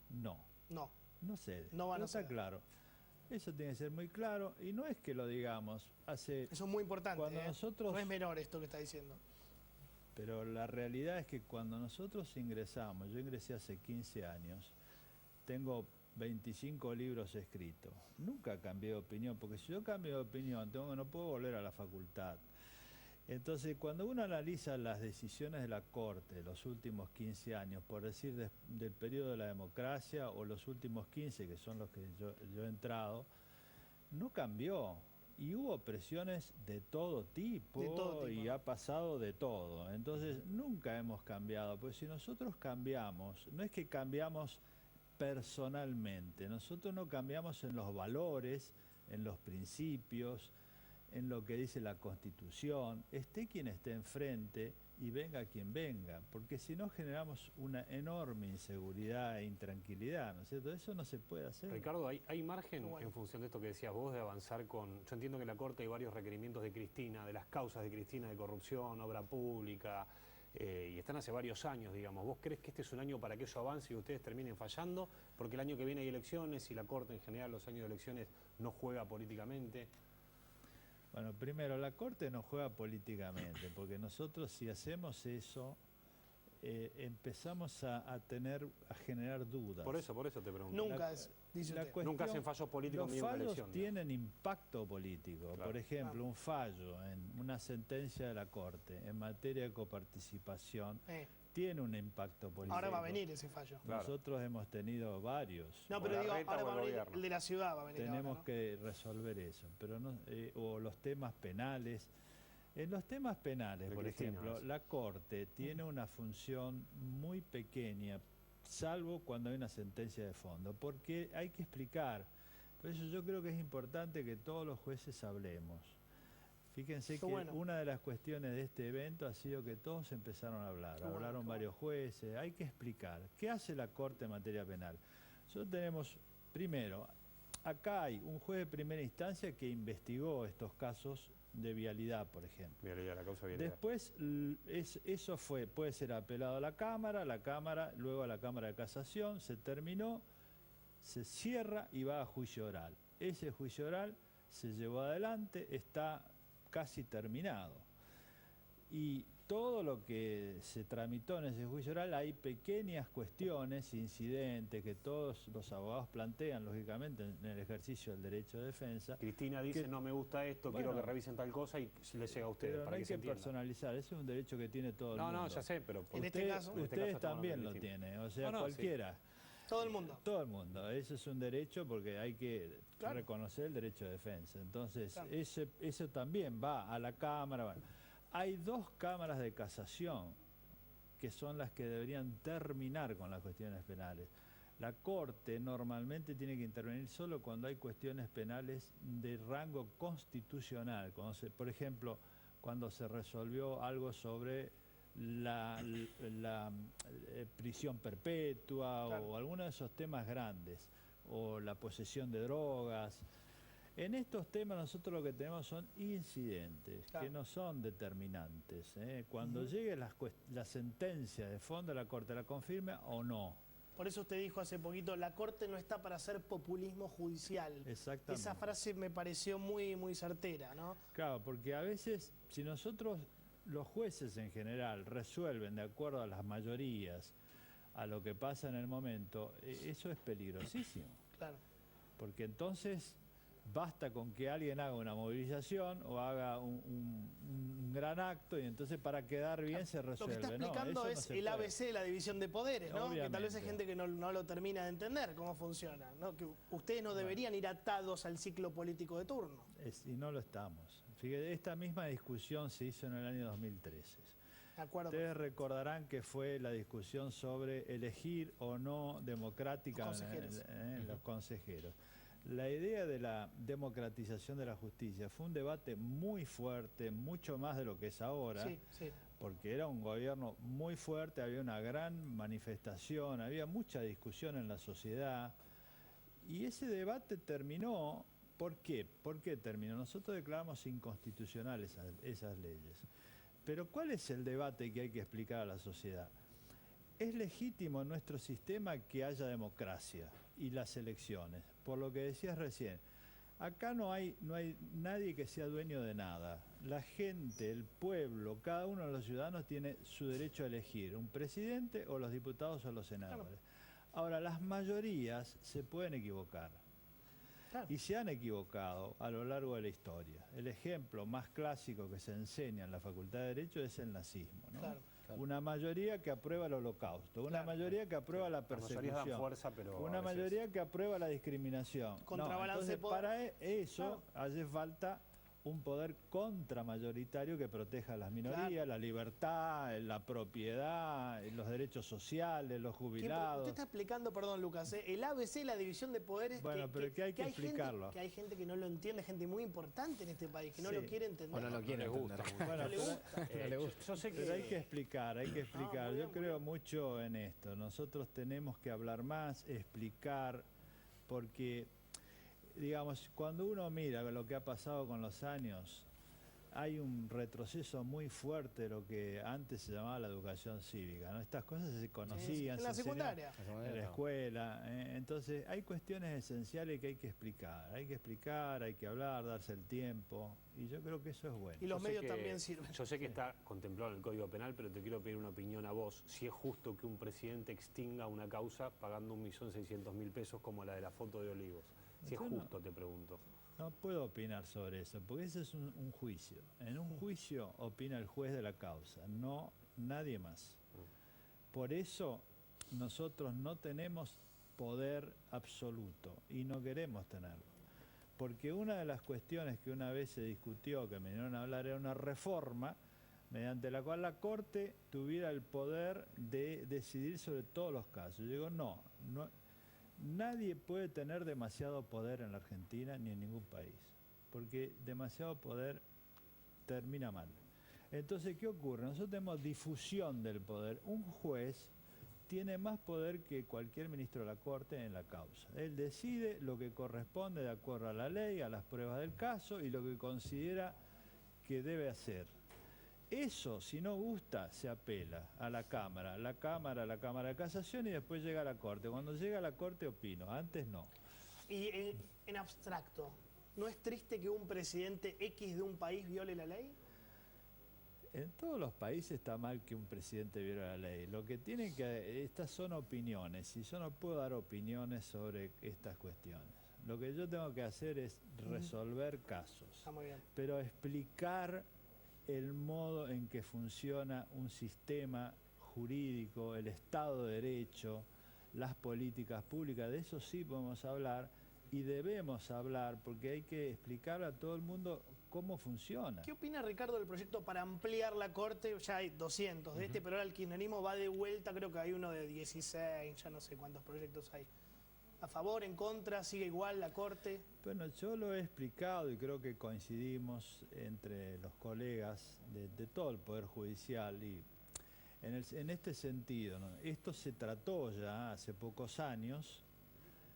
No cede. No van a está ceder. Claro. Eso tiene que ser muy claro y no es que lo digamos. Eso es muy importante. Nosotros, no es menor esto que está diciendo. Pero la realidad es que cuando nosotros ingresamos, yo ingresé hace 15 años, tengo 25 libros escritos. Nunca cambié de opinión, porque si yo cambio de opinión, no puedo volver a la facultad. Entonces, cuando uno analiza las decisiones de la Corte de los últimos 15 años, por decir del periodo de la democracia, o los últimos 15, que son los que yo he entrado, no cambió. Y hubo presiones de todo tipo, y ha pasado de todo. Entonces, nunca hemos cambiado, porque si nosotros cambiamos, no es que cambiamos personalmente, nosotros no cambiamos en los valores, en los principios, en lo que dice la Constitución, esté quien esté enfrente y venga quien venga, porque si no generamos una enorme inseguridad e intranquilidad, ¿no es cierto? Eso no se puede hacer. Ricardo, ¿hay margen en función de esto que decías vos de avanzar con... Yo entiendo que en la Corte hay varios requerimientos de Cristina, de las causas de Cristina de corrupción, obra pública, y están hace varios años, digamos. ¿Vos crees que este es un año para que eso avance y ustedes terminen fallando? Porque el año que viene hay elecciones y la Corte en general los años de elecciones no juega políticamente. Bueno, primero, la Corte no juega políticamente, porque nosotros si hacemos eso, empezamos a generar dudas. Por eso te pregunto. Nunca dice usted. Nunca hacen fallos políticos en una elección. Los fallos tienen impacto político. Claro. Por ejemplo, un fallo en una sentencia de la Corte en materia de coparticipación tiene un impacto político. Ahora va a venir ese fallo. Nosotros hemos tenido varios. No, pero digo, ahora va a venir el de la ciudad, va a venir. Tenemos ahora, ¿no? que resolver eso, pero no, o los temas penales. En los temas penales, por ejemplo, la Corte tiene una función muy pequeña, salvo cuando hay una sentencia de fondo, porque hay que explicar. Por eso yo creo que es importante que todos los jueces hablemos. Fíjense que una de las cuestiones de este evento ha sido que todos empezaron a hablar, hablaron varios jueces, hay que explicar. ¿Qué hace la Corte en materia penal? Nosotros tenemos, primero, acá hay un juez de primera instancia que investigó estos casos de vialidad, por ejemplo. Vialidad, la causa de vialidad. Después, eso puede ser apelado a la Cámara, luego a la Cámara de Casación, se terminó, se cierra y va a juicio oral. Ese juicio oral se llevó adelante, está casi terminado. Y todo lo que se tramitó en ese juicio oral, hay pequeñas cuestiones, incidentes, que todos los abogados plantean, lógicamente, en el ejercicio del derecho de defensa. Cristina dice, no me gusta esto, quiero que revisen tal cosa y les llega a ustedes. Pero para no hay que se que entienda. personalizar, ese es un derecho que tiene todo el mundo. No, ya sé, pero en este caso... Ustedes también lo tienen, o sea, cualquiera. Sí. Todo el mundo. Todo el mundo. Ese es un derecho porque hay que reconocer el derecho de defensa. Entonces, eso también va a la Cámara. Bueno, hay 2 cámaras de casación que son las que deberían terminar con las cuestiones penales. La Corte normalmente tiene que intervenir solo cuando hay cuestiones penales de rango constitucional. Por ejemplo, cuando se resolvió algo sobre la prisión perpetua o alguno de esos temas grandes, o la posesión de drogas. En estos temas nosotros lo que tenemos son incidentes, que no son determinantes. Cuando llegue la sentencia de fondo, la Corte la confirme o no. Por eso usted dijo hace poquito, la Corte no está para hacer populismo judicial. Exactamente. Esa frase me pareció muy, muy certera, ¿no? Claro, porque a veces, si nosotros, los jueces en general, resuelven de acuerdo a las mayorías, a lo que pasa en el momento, eso es peligrosísimo. Claro. Porque entonces basta con que alguien haga una movilización o haga un gran acto y entonces para quedar bien se resuelve. Lo que está explicando es el ABC de la división de poderes, ¿no? Obviamente. Que tal vez hay gente que no lo termina de entender cómo funciona, ¿no? Que ustedes no deberían ir atados al ciclo político de turno. Y no lo estamos. Fíjate, esta misma discusión se hizo en el año 2013. De acuerdo. Ustedes recordarán que fue la discusión sobre elegir o no democráticamente los consejeros. La idea de la democratización de la justicia fue un debate muy fuerte, mucho más de lo que es ahora, porque era un gobierno muy fuerte, había una gran manifestación, había mucha discusión en la sociedad, y ese debate terminó. ¿Por qué? ¿Por qué terminó? Nosotros declaramos inconstitucionales esas leyes. Pero ¿cuál es el debate que hay que explicar a la sociedad? Es legítimo en nuestro sistema que haya democracia y las elecciones. Por lo que decías recién, acá no hay nadie que sea dueño de nada. La gente, el pueblo, cada uno de los ciudadanos tiene su derecho a elegir un presidente o los diputados o los senadores. Ahora, las mayorías se pueden equivocar. Y se han equivocado a lo largo de la historia. El ejemplo más clásico que se enseña en la Facultad de Derecho es el nazismo, ¿no? Una mayoría que aprueba el holocausto, una mayoría que aprueba la persecución, una mayoría que aprueba la discriminación. Entonces, para eso hace falta un poder contramayoritario que proteja a las minorías, la libertad, la propiedad, los derechos sociales, los jubilados. Usted está explicando, perdón Lucas, el ABC, la división de poderes. Bueno, pero que hay que explicarlo. Que hay gente que no lo entiende, gente muy importante en este país, que no lo quiere entender. O no lo quiere entender. Bueno, no le gusta. No le gusta. Yo sé que... Pero hay que explicar, hay que explicar. Yo creo mucho en esto. Nosotros tenemos que hablar más, explicar, porque... Digamos, cuando uno mira lo que ha pasado con los años, hay un retroceso muy fuerte de lo que antes se llamaba la educación cívica, ¿no? Estas cosas se conocían, en la secundaria, en la escuela. Entonces, hay cuestiones esenciales que hay que explicar, hay que hablar, darse el tiempo, y yo creo que eso es bueno. Y los medios también sirven. Yo sé que está contemplado en el Código Penal, pero te quiero pedir una opinión a vos. Si es justo que un presidente extinga una causa pagando 1.600.000 pesos como la de la foto de Olivos. Si es justo, te pregunto. No puedo opinar sobre eso, porque ese es un juicio. En un juicio opina el juez de la causa, no nadie más. Por eso nosotros no tenemos poder absoluto y no queremos tenerlo. Porque una de las cuestiones que una vez se discutió, que me vinieron a hablar, era una reforma mediante la cual la Corte tuviera el poder de decidir sobre todos los casos. Yo digo, no. Nadie puede tener demasiado poder en la Argentina ni en ningún país, porque demasiado poder termina mal. Entonces, ¿qué ocurre? Nosotros tenemos difusión del poder. Un juez tiene más poder que cualquier ministro de la Corte en la causa. Él decide lo que corresponde de acuerdo a la ley, a las pruebas del caso y lo que considera que debe hacer. Eso, si no gusta, se apela a la Cámara de Casación y después llega a la Corte. Cuando llega a la Corte opino, antes no. Y en abstracto, ¿No es triste que un presidente X de un país viole la ley? En todos los países está mal que un presidente viole la ley. Lo que tiene que... Estas son opiniones y yo no puedo dar opiniones sobre estas cuestiones. Lo que yo tengo que hacer es resolver casos. Está muy bien. Pero explicar el modo en que funciona un sistema jurídico, el Estado de Derecho, las políticas públicas, de eso sí podemos hablar y debemos hablar porque hay que explicarle a todo el mundo cómo funciona. ¿Qué opina Ricardo del proyecto para ampliar la Corte? Ya hay 200 de pero ahora el kirchnerismo va de vuelta, creo que hay uno de 16, ya no sé cuántos proyectos hay. ¿A favor, en contra, sigue igual la Corte? Bueno, yo lo he explicado y creo que coincidimos entre los colegas de todo el Poder Judicial y en este sentido, ¿no? Esto se trató ya hace pocos años.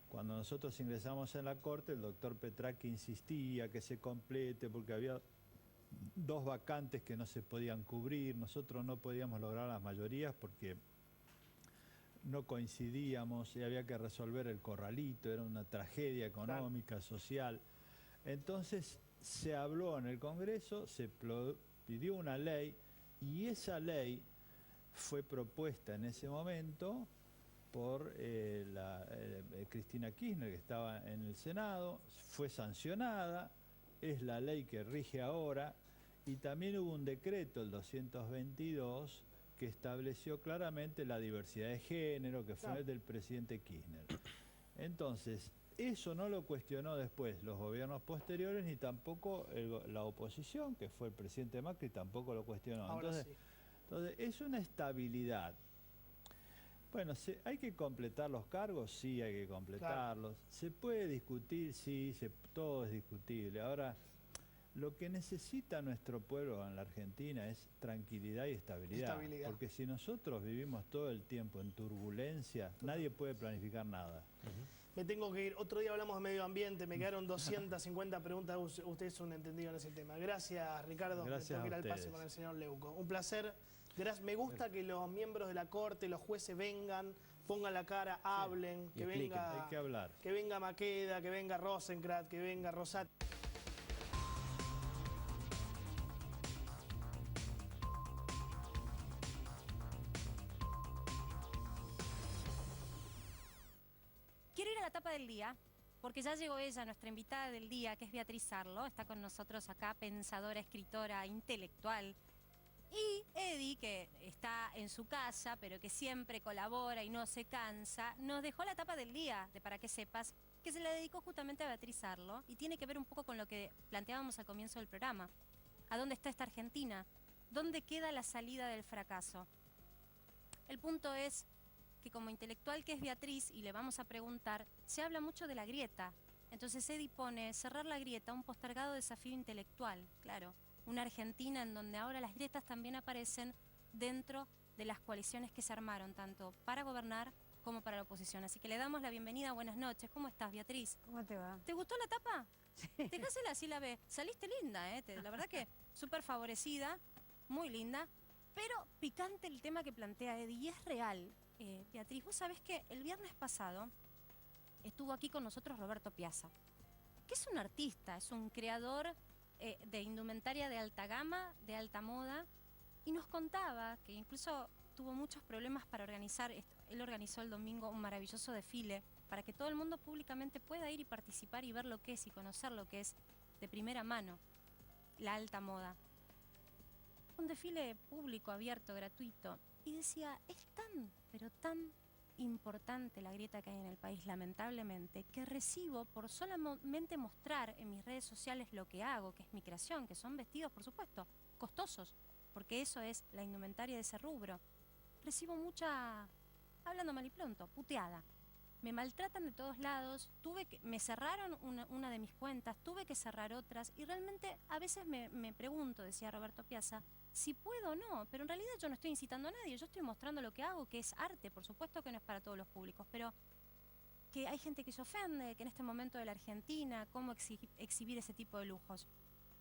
Cuando nosotros ingresamos en la Corte, el doctor Petraki insistía que se complete porque había 2 vacantes que no se podían cubrir. Nosotros no podíamos lograr las mayorías porque no coincidíamos y había que resolver el corralito, era una tragedia económica, social. Entonces se habló en el Congreso, se pidió una ley y esa ley fue propuesta en ese momento por Cristina Kirchner, que estaba en el Senado, fue sancionada, es la ley que rige ahora, y también hubo un decreto, el 222, que estableció claramente la diversidad de género, que fue del presidente Kirchner. Entonces, eso no lo cuestionó después los gobiernos posteriores, ni tampoco la oposición, que fue el presidente Macri, tampoco lo cuestionó. Entonces, es una estabilidad. Bueno, ¿hay que completar los cargos? Sí, hay que completarlos. ¿Se puede discutir? Sí, todo es discutible. Ahora, lo que necesita nuestro pueblo en la Argentina es tranquilidad y estabilidad. Porque si nosotros vivimos todo el tiempo en turbulencia, nadie puede planificar nada. Me tengo que ir. Otro día hablamos de medio ambiente, me quedaron 250 preguntas. Usted es un entendido en ese tema. Gracias, Ricardo. Gracias. Me tengo que ir al pase con el señor Leuco. Un placer. Me gusta que los miembros de la Corte, los jueces vengan, pongan la cara, hablen, que venga, hay que hablar. Que venga Maqueda, que venga Rosencrantz, que venga Rosati. Quiero ir a la tapa del día, porque ya llegó ella, nuestra invitada del día, que es Beatriz Arlo. Está con nosotros acá, pensadora, escritora, intelectual. Y Eddie, que está en su casa, pero que siempre colabora y no se cansa, nos dejó la tapa del día, de Para que sepas, que se la dedicó justamente a Beatriz Arlo, y tiene que ver un poco con lo que planteábamos al comienzo del programa. ¿A dónde está esta Argentina? ¿Dónde queda la salida del fracaso? El punto es que como intelectual que es Beatriz, y le vamos a preguntar, se habla mucho de la grieta. Entonces Eddie pone cerrar la grieta, un postergado desafío intelectual, claro. Una Argentina en donde ahora las grietas también aparecen dentro de las coaliciones que se armaron, tanto para gobernar como para la oposición. Así que le damos la bienvenida, buenas noches. ¿Cómo estás, Beatriz? ¿Cómo te va? ¿Te gustó la tapa? Sí. Dejásela, así la ve. Saliste linda, ¿eh? La verdad que súper favorecida, muy linda, pero picante el tema que plantea Eddie, y es real. Beatriz, vos sabés que el viernes pasado estuvo aquí con nosotros Roberto Piazza, que es un artista, es un creador de indumentaria de alta gama, de alta moda, y nos contaba que incluso tuvo muchos problemas para organizar. Él organizó el domingo un maravilloso desfile para que todo el mundo públicamente pueda ir y participar y ver lo que es y conocer lo que es de primera mano la alta moda. Un desfile público, abierto, gratuito, y decía, es tan, pero tan importante la grieta que hay en el país, lamentablemente, que recibo por solamente mostrar en mis redes sociales lo que hago, que es mi creación, que son vestidos, por supuesto, costosos, porque eso es la indumentaria de ese rubro. Recibo mucha, hablando mal y pronto, puteada. Me maltratan de todos lados, me cerraron una de mis cuentas, tuve que cerrar otras, y realmente a veces me pregunto, decía Roberto Piazza, si puedo o no, pero en realidad yo no estoy incitando a nadie, yo estoy mostrando lo que hago, que es arte, por supuesto que no es para todos los públicos, pero que hay gente que se ofende, que en este momento de la Argentina, cómo exhibir ese tipo de lujos.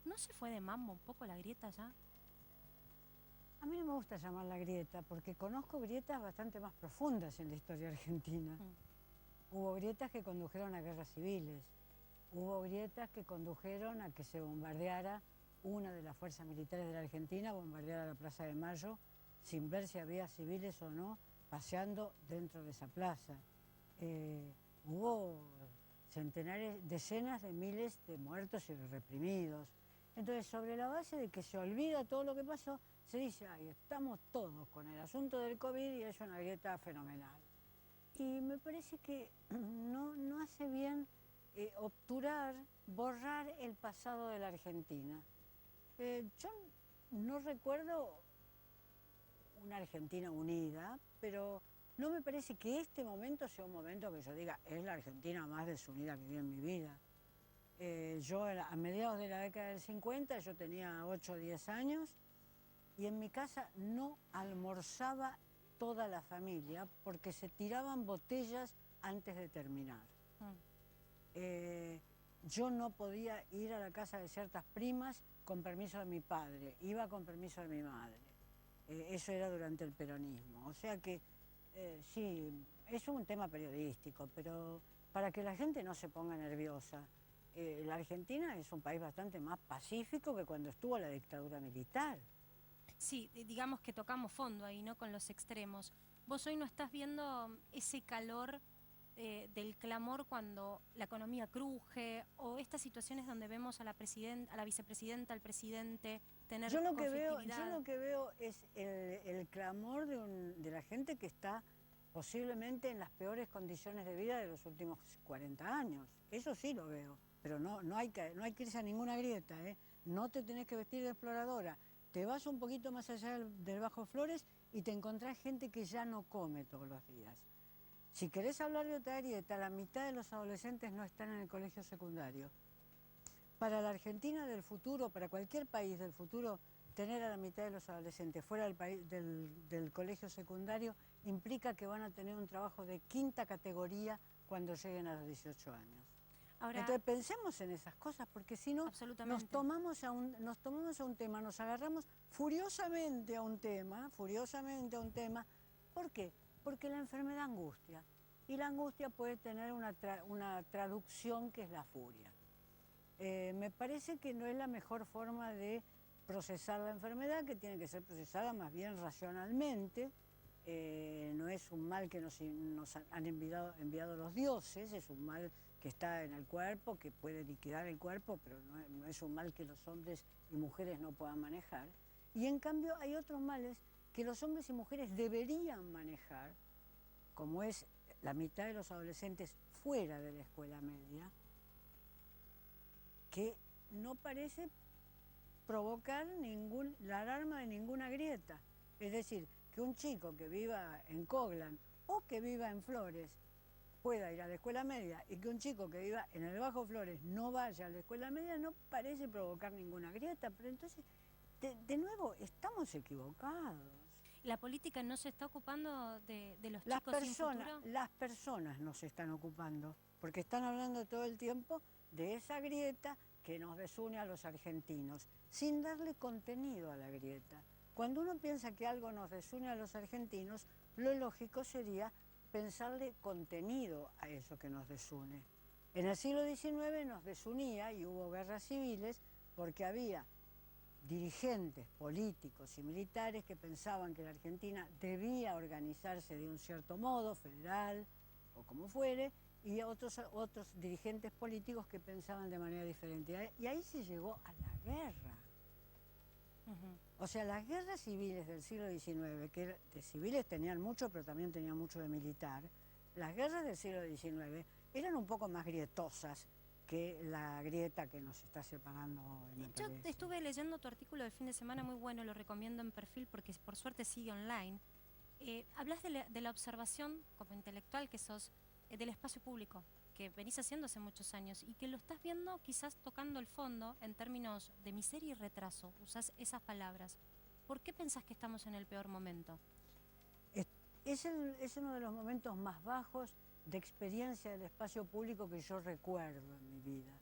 ¿No se fue de mambo un poco la grieta ya? A mí no me gusta llamarla grieta, porque conozco grietas bastante más profundas en la historia argentina. Hubo grietas que condujeron a guerras civiles. hubo grietas que condujeron a que se bombardeara una de las fuerzas militares de la Argentina, bombardeara la Plaza de Mayo, sin ver si había civiles o no paseando dentro de esa plaza. Hubo centenares, decenas de miles de muertos y reprimidos. Entonces, sobre la base de que se olvida todo lo que pasó, se dice, ay, estamos todos con el asunto del COVID y es una grieta fenomenal. Y me parece que no hace bien obturar, borrar el pasado de la Argentina. Yo no recuerdo una Argentina unida, pero no me parece que este momento sea un momento que yo diga, es la Argentina más desunida que vi en mi vida. Yo a mediados de la década del 50, yo tenía 8 o 10 años, y en mi casa no almorzaba toda la familia porque se tiraban botellas antes de terminar. Yo no podía ir a la casa de ciertas primas con permiso de mi padre, iba con permiso de mi madre. Eso era durante el peronismo. O sea que sí, es un tema periodístico, pero para que la gente no se ponga nerviosa. La Argentina es un país bastante más pacífico que cuando estuvo la dictadura militar. Sí, digamos que tocamos fondo ahí, ¿no? Con los extremos. Vos hoy no estás viendo ese calor del clamor cuando la economía cruje, o estas situaciones donde vemos a la vicepresidenta, al presidente tener conflictividad. Yo lo que veo es el clamor de la gente que está posiblemente en las peores condiciones de vida de los últimos 40 años. Eso sí lo veo, pero no hay que irse a ninguna grieta, ¿eh? No te tenés que vestir de exploradora. Te vas un poquito más allá del Bajo Flores y te encontrás gente que ya no come todos los días. Si querés hablar de otra grieta, la mitad de los adolescentes no están en el colegio secundario. Para la Argentina del futuro, para cualquier país del futuro, tener a la mitad de los adolescentes fuera del colegio secundario implica que van a tener un trabajo de 5ª categoría cuando lleguen a los 18 años. Ahora, entonces pensemos en esas cosas, porque si no nos tomamos a un tema, nos agarramos furiosamente a un tema. ¿Por qué? Porque la enfermedad angustia, y la angustia puede tener una traducción que es la furia. Me parece que no es la mejor forma de procesar la enfermedad, que tiene que ser procesada más bien racionalmente. No es un mal que nos han enviado los dioses, es un mal que está en el cuerpo, que puede liquidar el cuerpo, pero no es un mal que los hombres y mujeres no puedan manejar. Y en cambio hay otros males que los hombres y mujeres deberían manejar, como es la mitad de los adolescentes fuera de la escuela media, que no parece provocar la alarma de ninguna grieta. Es decir, que un chico que viva en Coglan o que viva en Flores pueda ir a la escuela media, y que un chico que viva en el Bajo Flores no vaya a la escuela media, no parece provocar ninguna grieta. Pero entonces, de nuevo, estamos equivocados. ¿La política no se está ocupando de los chicos sin futuro? Las personas no se están ocupando, porque están hablando todo el tiempo de esa grieta que nos desune a los argentinos, sin darle contenido a la grieta. Cuando uno piensa que algo nos desune a los argentinos, lo lógico sería pensarle contenido a eso que nos desune. En el siglo XIX nos desunía y hubo guerras civiles porque había dirigentes políticos y militares que pensaban que la Argentina debía organizarse de un cierto modo, federal o como fuere, y otros dirigentes políticos que pensaban de manera diferente. Y ahí se llegó a la guerra. O sea, las guerras civiles del siglo XIX, que de civiles tenían mucho, pero también tenían mucho de militar, las guerras del siglo XIX eran un poco más grietosas que la grieta que nos está separando hoy. Yo estuve leyendo tu artículo del fin de semana, muy bueno, lo recomiendo en Perfil porque por suerte sigue online. Hablas de la observación como intelectual que sos del espacio público, que venís haciendo hace muchos años y que lo estás viendo quizás tocando el fondo en términos de miseria y retraso. Usás esas palabras. ¿Por qué pensás que estamos en el peor momento? Es uno de los momentos más bajos de experiencia del espacio público que yo recuerdo en mi vida.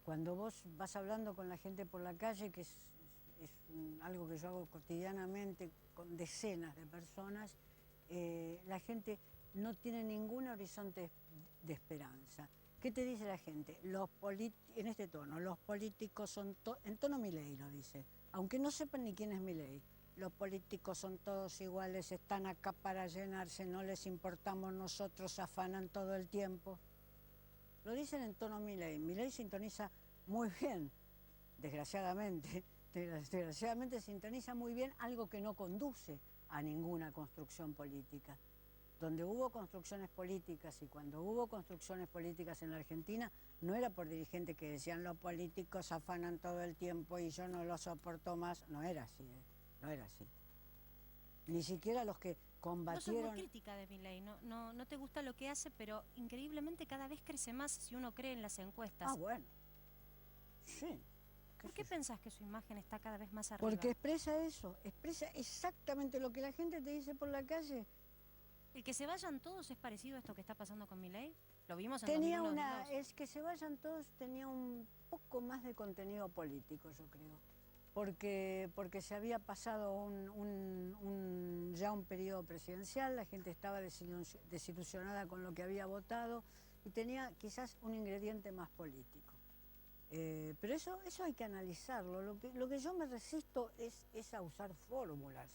Cuando vos vas hablando con la gente por la calle, que es algo que yo hago cotidianamente con decenas de personas, la gente no tiene ningún horizonte de esperanza. ¿Qué te dice la gente? En este tono, los políticos son en tono Milei lo dice, aunque no sepan ni quién es Milei. Los políticos son todos iguales, están acá para llenarse, no les importamos nosotros, afanan todo el tiempo. Lo dicen en tono Milei. Milei sintoniza muy bien, desgraciadamente sintoniza muy bien algo que no conduce a ninguna construcción política. Donde hubo construcciones políticas y cuando hubo construcciones políticas en la Argentina, no era por dirigentes que decían los políticos afanan todo el tiempo y yo no lo soporto más. No era así, no era así. Ni siquiera los que combatieron... No sos muy crítica de Milei, no te gusta lo que hace, pero increíblemente cada vez crece más si uno cree en las encuestas. Ah, bueno. Sí. ¿Por qué pensás que su imagen está cada vez más arriba? Porque expresa eso, expresa exactamente lo que la gente te dice por la calle. ¿El que se vayan todos es parecido a esto que está pasando con Milei? Lo vimos en Tenía 2001, es que se vayan todos tenía un poco más de contenido político, yo creo. Porque se había pasado ya un periodo presidencial, la gente estaba desilusionada con lo que había votado y tenía quizás un ingrediente más político. Pero eso hay que analizarlo. Lo que yo me resisto es a usar fórmulas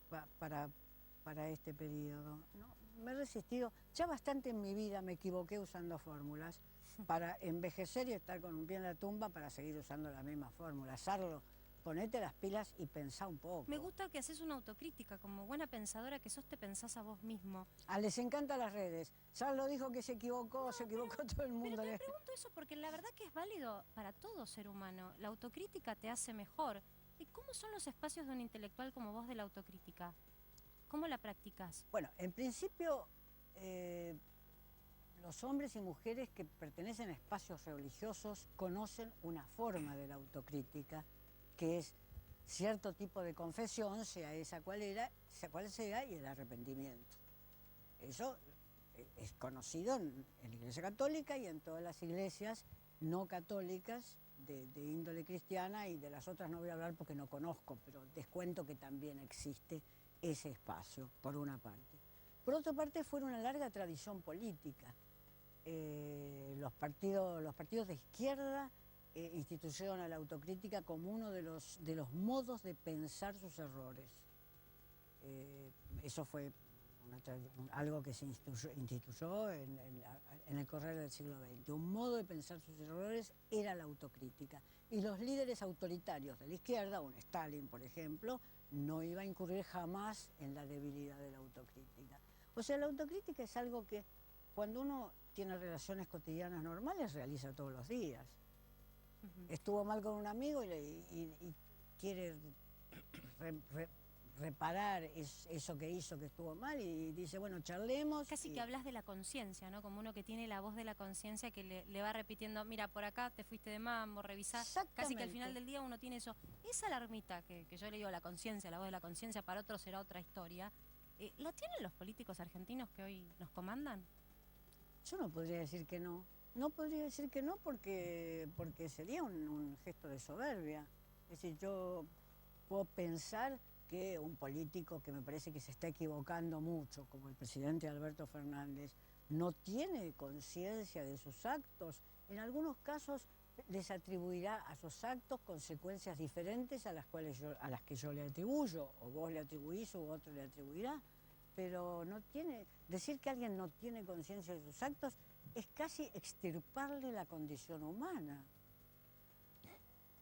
para este periodo. ¿No? Me he resistido, ya bastante en mi vida me equivoqué usando fórmulas para envejecer y estar con un pie en la tumba para seguir usando las mismas fórmulas. Sarlo, ponete las pilas y pensá un poco. Me gusta que haces una autocrítica, como buena pensadora que sos, te pensás a vos mismo. Les encantan las redes. Sarlo dijo que se equivocó todo el mundo. Pero te pregunto eso porque la verdad que es válido para todo ser humano. La autocrítica te hace mejor. ¿Y cómo son los espacios de un intelectual como vos de la autocrítica? ¿Cómo la practicás? Bueno, en principio, los hombres y mujeres que pertenecen a espacios religiosos conocen una forma de la autocrítica, que es cierto tipo de confesión, sea cual sea, y el arrepentimiento. Eso es conocido en la Iglesia Católica y en todas las iglesias no católicas de índole cristiana, y de las otras no voy a hablar porque no conozco, pero descuento que también existe ese espacio, por una parte. Por otra parte, fue una larga tradición política. Los partidos de izquierda instituyeron a la autocrítica como uno de los modos de pensar sus errores. Eso fue algo que se instituyó en el correr del siglo XX. Un modo de pensar sus errores era la autocrítica. Y los líderes autoritarios de la izquierda, un Stalin, por ejemplo, no iba a incurrir jamás en la debilidad de la autocrítica. O sea, la autocrítica es algo que cuando uno tiene relaciones cotidianas normales realiza todos los días. Estuvo mal con un amigo y quiere reparar eso que hizo que estuvo mal y dice, bueno, charlemos. Casi que hablas de la conciencia, ¿no? Como uno que tiene la voz de la conciencia que le va repitiendo, mira, por acá te fuiste de mambo, revisás. Casi que al final del día uno tiene eso. Esa alarmita que yo le digo la conciencia, la voz de la conciencia, para otros será otra historia. ¿La tienen los políticos argentinos que hoy nos comandan? Yo no podría decir que no. No podría decir que no porque sería un gesto de soberbia. Es decir, yo puedo pensar que un político que me parece que se está equivocando mucho, como el presidente Alberto Fernández, no tiene conciencia de sus actos. En algunos casos les atribuirá a sus actos consecuencias diferentes a las que yo le atribuyo, o vos le atribuís o otro le atribuirá. Pero no tiene, decir que alguien no tiene conciencia de sus actos es casi extirparle la condición humana.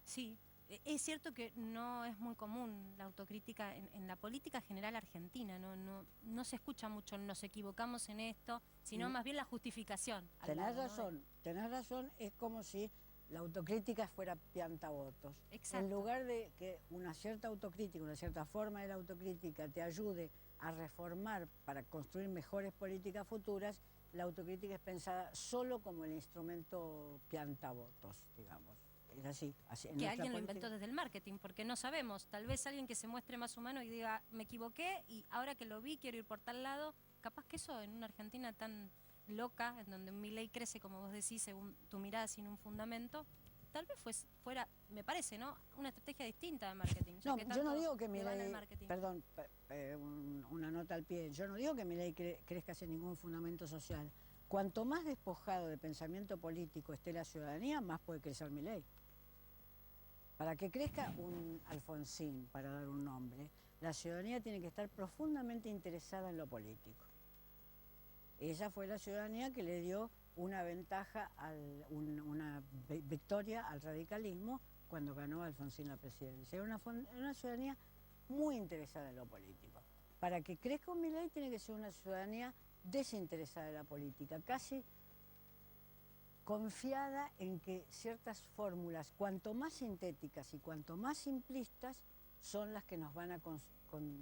Sí, es cierto que no es muy común la autocrítica en la política general argentina, no se escucha mucho, nos equivocamos en esto, sino más bien la justificación. Tenés razón, es como si la autocrítica fuera piantavotos. Exacto. En lugar de que una cierta autocrítica, una cierta forma de la autocrítica te ayude a reformar para construir mejores políticas futuras, la autocrítica es pensada solo como el instrumento piantavotos, digamos. Es así. Que alguien lo inventó desde el marketing, porque no sabemos. Tal vez alguien que se muestre más humano y diga, me equivoqué y ahora que lo vi quiero ir por tal lado. Capaz que eso en una Argentina tan loca, en donde Milei crece, como vos decís, según tu mirada sin un fundamento, tal vez fuera, me parece, ¿no?, una estrategia distinta de marketing. No, yo no digo que Milei, una nota al pie, yo no digo que Milei crezca sin ningún fundamento social. cuanto más despojado de pensamiento político esté la ciudadanía, más puede crecer Milei. Para que crezca un Alfonsín, para dar un nombre, la ciudadanía tiene que estar profundamente interesada en lo político. Esa fue la ciudadanía que le dio una ventaja, una victoria al radicalismo cuando ganó Alfonsín la presidencia. Era una ciudadanía muy interesada en lo político. Para que crezca un Milei tiene que ser una ciudadanía desinteresada de la política, casi confiada en que ciertas fórmulas, cuanto más sintéticas y cuanto más simplistas, son las que nos van a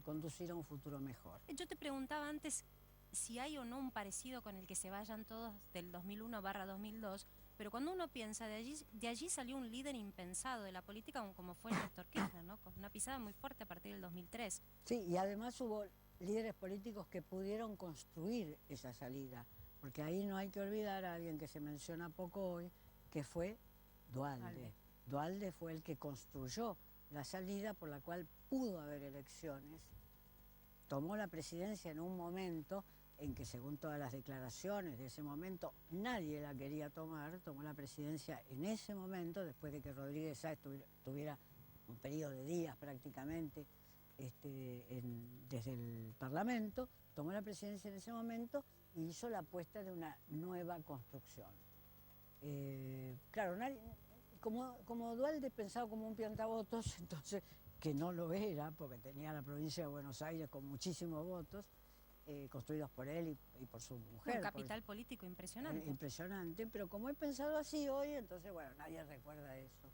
conducir a un futuro mejor. Yo te preguntaba antes si hay o no un parecido con el que se vayan todos del 2001/2002, pero cuando uno piensa, de allí salió un líder impensado de la política como fue Néstor Kirchner, ¿no? Con una pisada muy fuerte a partir del 2003. Sí, y además hubo líderes políticos que pudieron construir esa salida, porque ahí no hay que olvidar a alguien que se menciona poco hoy, que fue Duhalde. Duhalde fue el que construyó la salida por la cual pudo haber elecciones. Tomó la presidencia en un momento en que, según todas las declaraciones de ese momento, nadie la quería tomar. Tomó la presidencia en ese momento, después de que Rodríguez Sáez tuviera un periodo de días prácticamente desde el Parlamento, tomó la presidencia en ese momento y hizo la apuesta de una nueva construcción. Claro, como Duhalde pensaba como un piantavotos, entonces, que no lo era, porque tenía la provincia de Buenos Aires con muchísimos votos, construidos por él y por su mujer. Un capital político impresionante. Impresionante, pero como he pensado así hoy, entonces, bueno, nadie recuerda eso.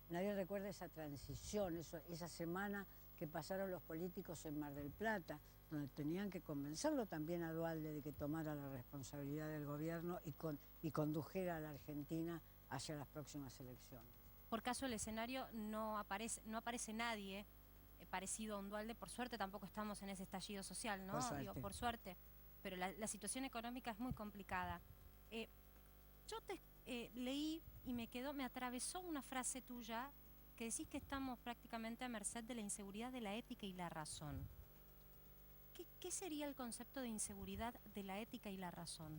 Nadie recuerda esa transición, esa semana que pasaron los políticos en Mar del Plata, donde tenían que convencerlo también a Duhalde de que tomara la responsabilidad del gobierno y condujera a la Argentina hacia las próximas elecciones. Por caso el escenario no aparece nadie parecido a un Duhalde. Por suerte tampoco estamos en ese estallido social, ¿no? Por suerte. Digo, por suerte. Pero la situación económica es muy complicada. Yo te leí y me atravesó una frase tuya que decís que estamos prácticamente a merced de la inseguridad de la ética y la razón. ¿Qué sería el concepto de inseguridad de la ética y la razón?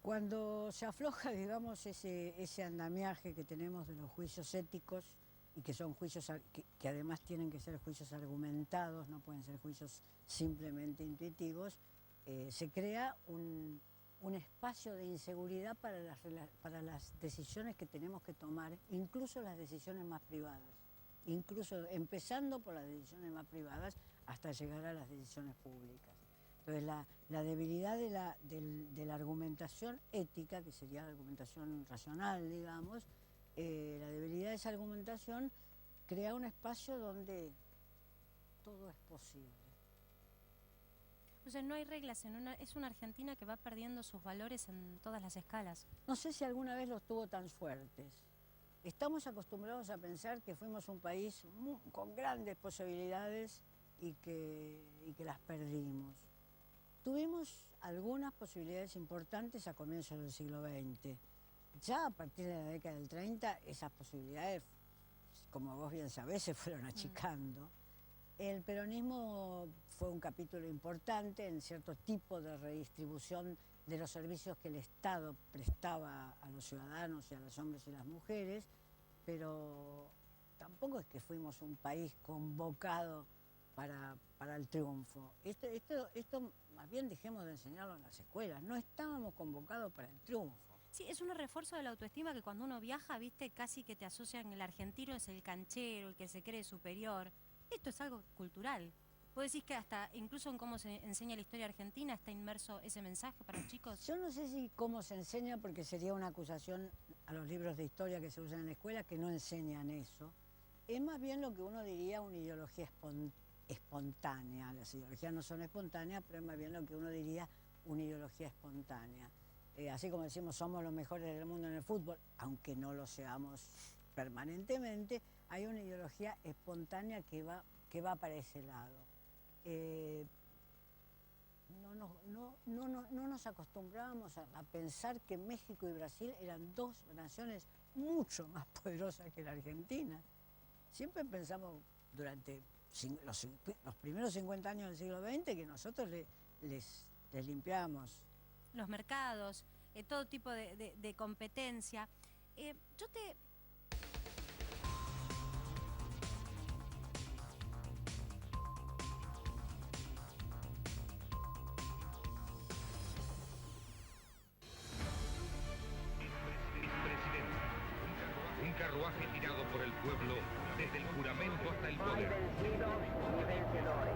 Cuando se afloja, digamos, ese andamiaje que tenemos de los juicios éticos, y que son juicios que además tienen que ser juicios argumentados, no pueden ser juicios simplemente intuitivos, se crea un espacio de inseguridad para las decisiones que tenemos que tomar, incluso las decisiones más privadas, incluso empezando por las decisiones más privadas hasta llegar a las decisiones públicas. Entonces la debilidad de la argumentación ética, que sería la argumentación racional, digamos, la debilidad de esa argumentación crea un espacio donde todo es posible. O sea, no hay reglas, es una Argentina que va perdiendo sus valores en todas las escalas. No sé si alguna vez los tuvo tan fuertes. Estamos acostumbrados a pensar que fuimos un país con grandes posibilidades y que las perdimos. Tuvimos algunas posibilidades importantes a comienzos del siglo XX. Ya a partir de la década del 30, esas posibilidades, como vos bien sabés, se fueron achicando. El peronismo fue un capítulo importante en cierto tipo de redistribución de los servicios que el Estado prestaba a los ciudadanos y a los hombres y las mujeres, pero tampoco es que fuimos un país convocado para el triunfo. Esto más bien dejemos de enseñarlo en las escuelas. No estábamos convocados para el triunfo. Sí, es un refuerzo de la autoestima que cuando uno viaja, viste, casi que te asocian, el argentino es el canchero, el que se cree superior. Esto es algo cultural. ¿Vos decís que hasta incluso en cómo se enseña la historia argentina está inmerso ese mensaje para los chicos? Yo no sé si cómo se enseña, porque sería una acusación a los libros de historia que se usan en la escuela, que no enseñan eso. Es más bien lo que uno diría una ideología espontánea. Las ideologías no son espontáneas, pero es más bien lo que uno diría una ideología espontánea. Así como decimos somos los mejores del mundo en el fútbol, aunque no lo seamos permanentemente, hay una ideología espontánea que va para ese lado. No nos acostumbrábamos a pensar que México y Brasil eran dos naciones mucho más poderosas que la Argentina. Siempre pensamos durante los primeros 50 años del siglo XX que nosotros les limpiábamos los mercados, todo tipo de competencia. Yo te... Un carruaje tirado por el pueblo desde el juramento hasta el poder. Vencidos y vencedores.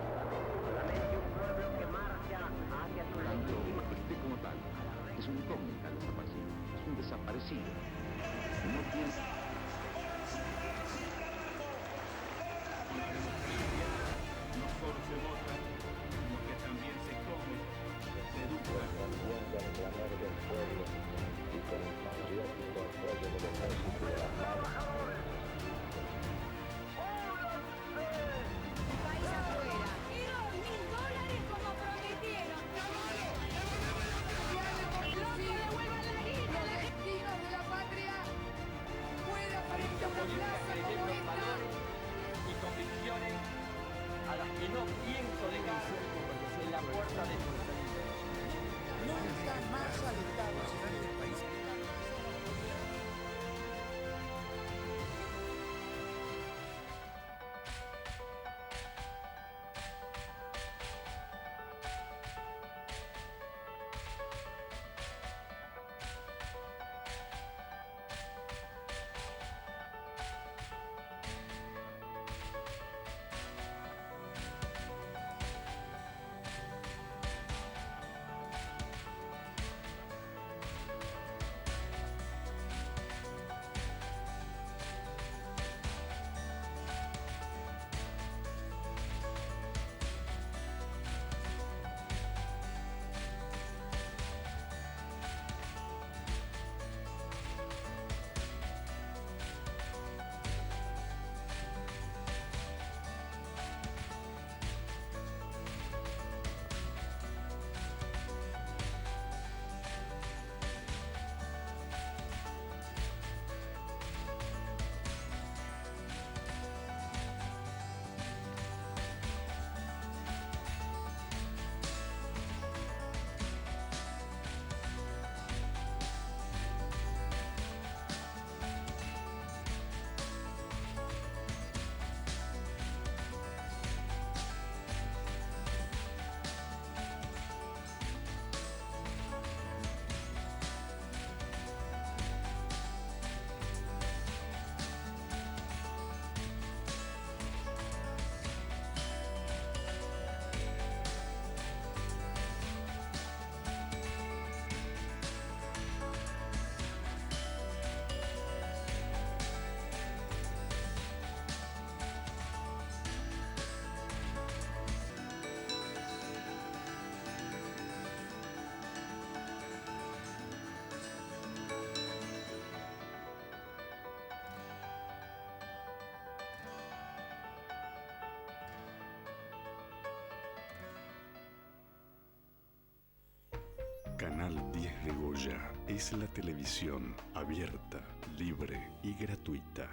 Solamente un pueblo que marcha hacia su lado. Usted como tal es una incógnita desaparecido, es un desaparecido. No tiene... No solo se vota, sino que también se come, se educa. Del clamor del pueblo y con el patriótico apoyo del ejército de las manos. País afuera. Quiero $1000 como prometieron. ¡No que devuelvan la guita! Los destinos de la patria pueden aparecer en una plaza como esta. Y convicciones a las que no pienso dejar en la puerta de su vida. Nunca más al Estado Nacional del país. Canal 10 de Goya es la televisión abierta, libre y gratuita.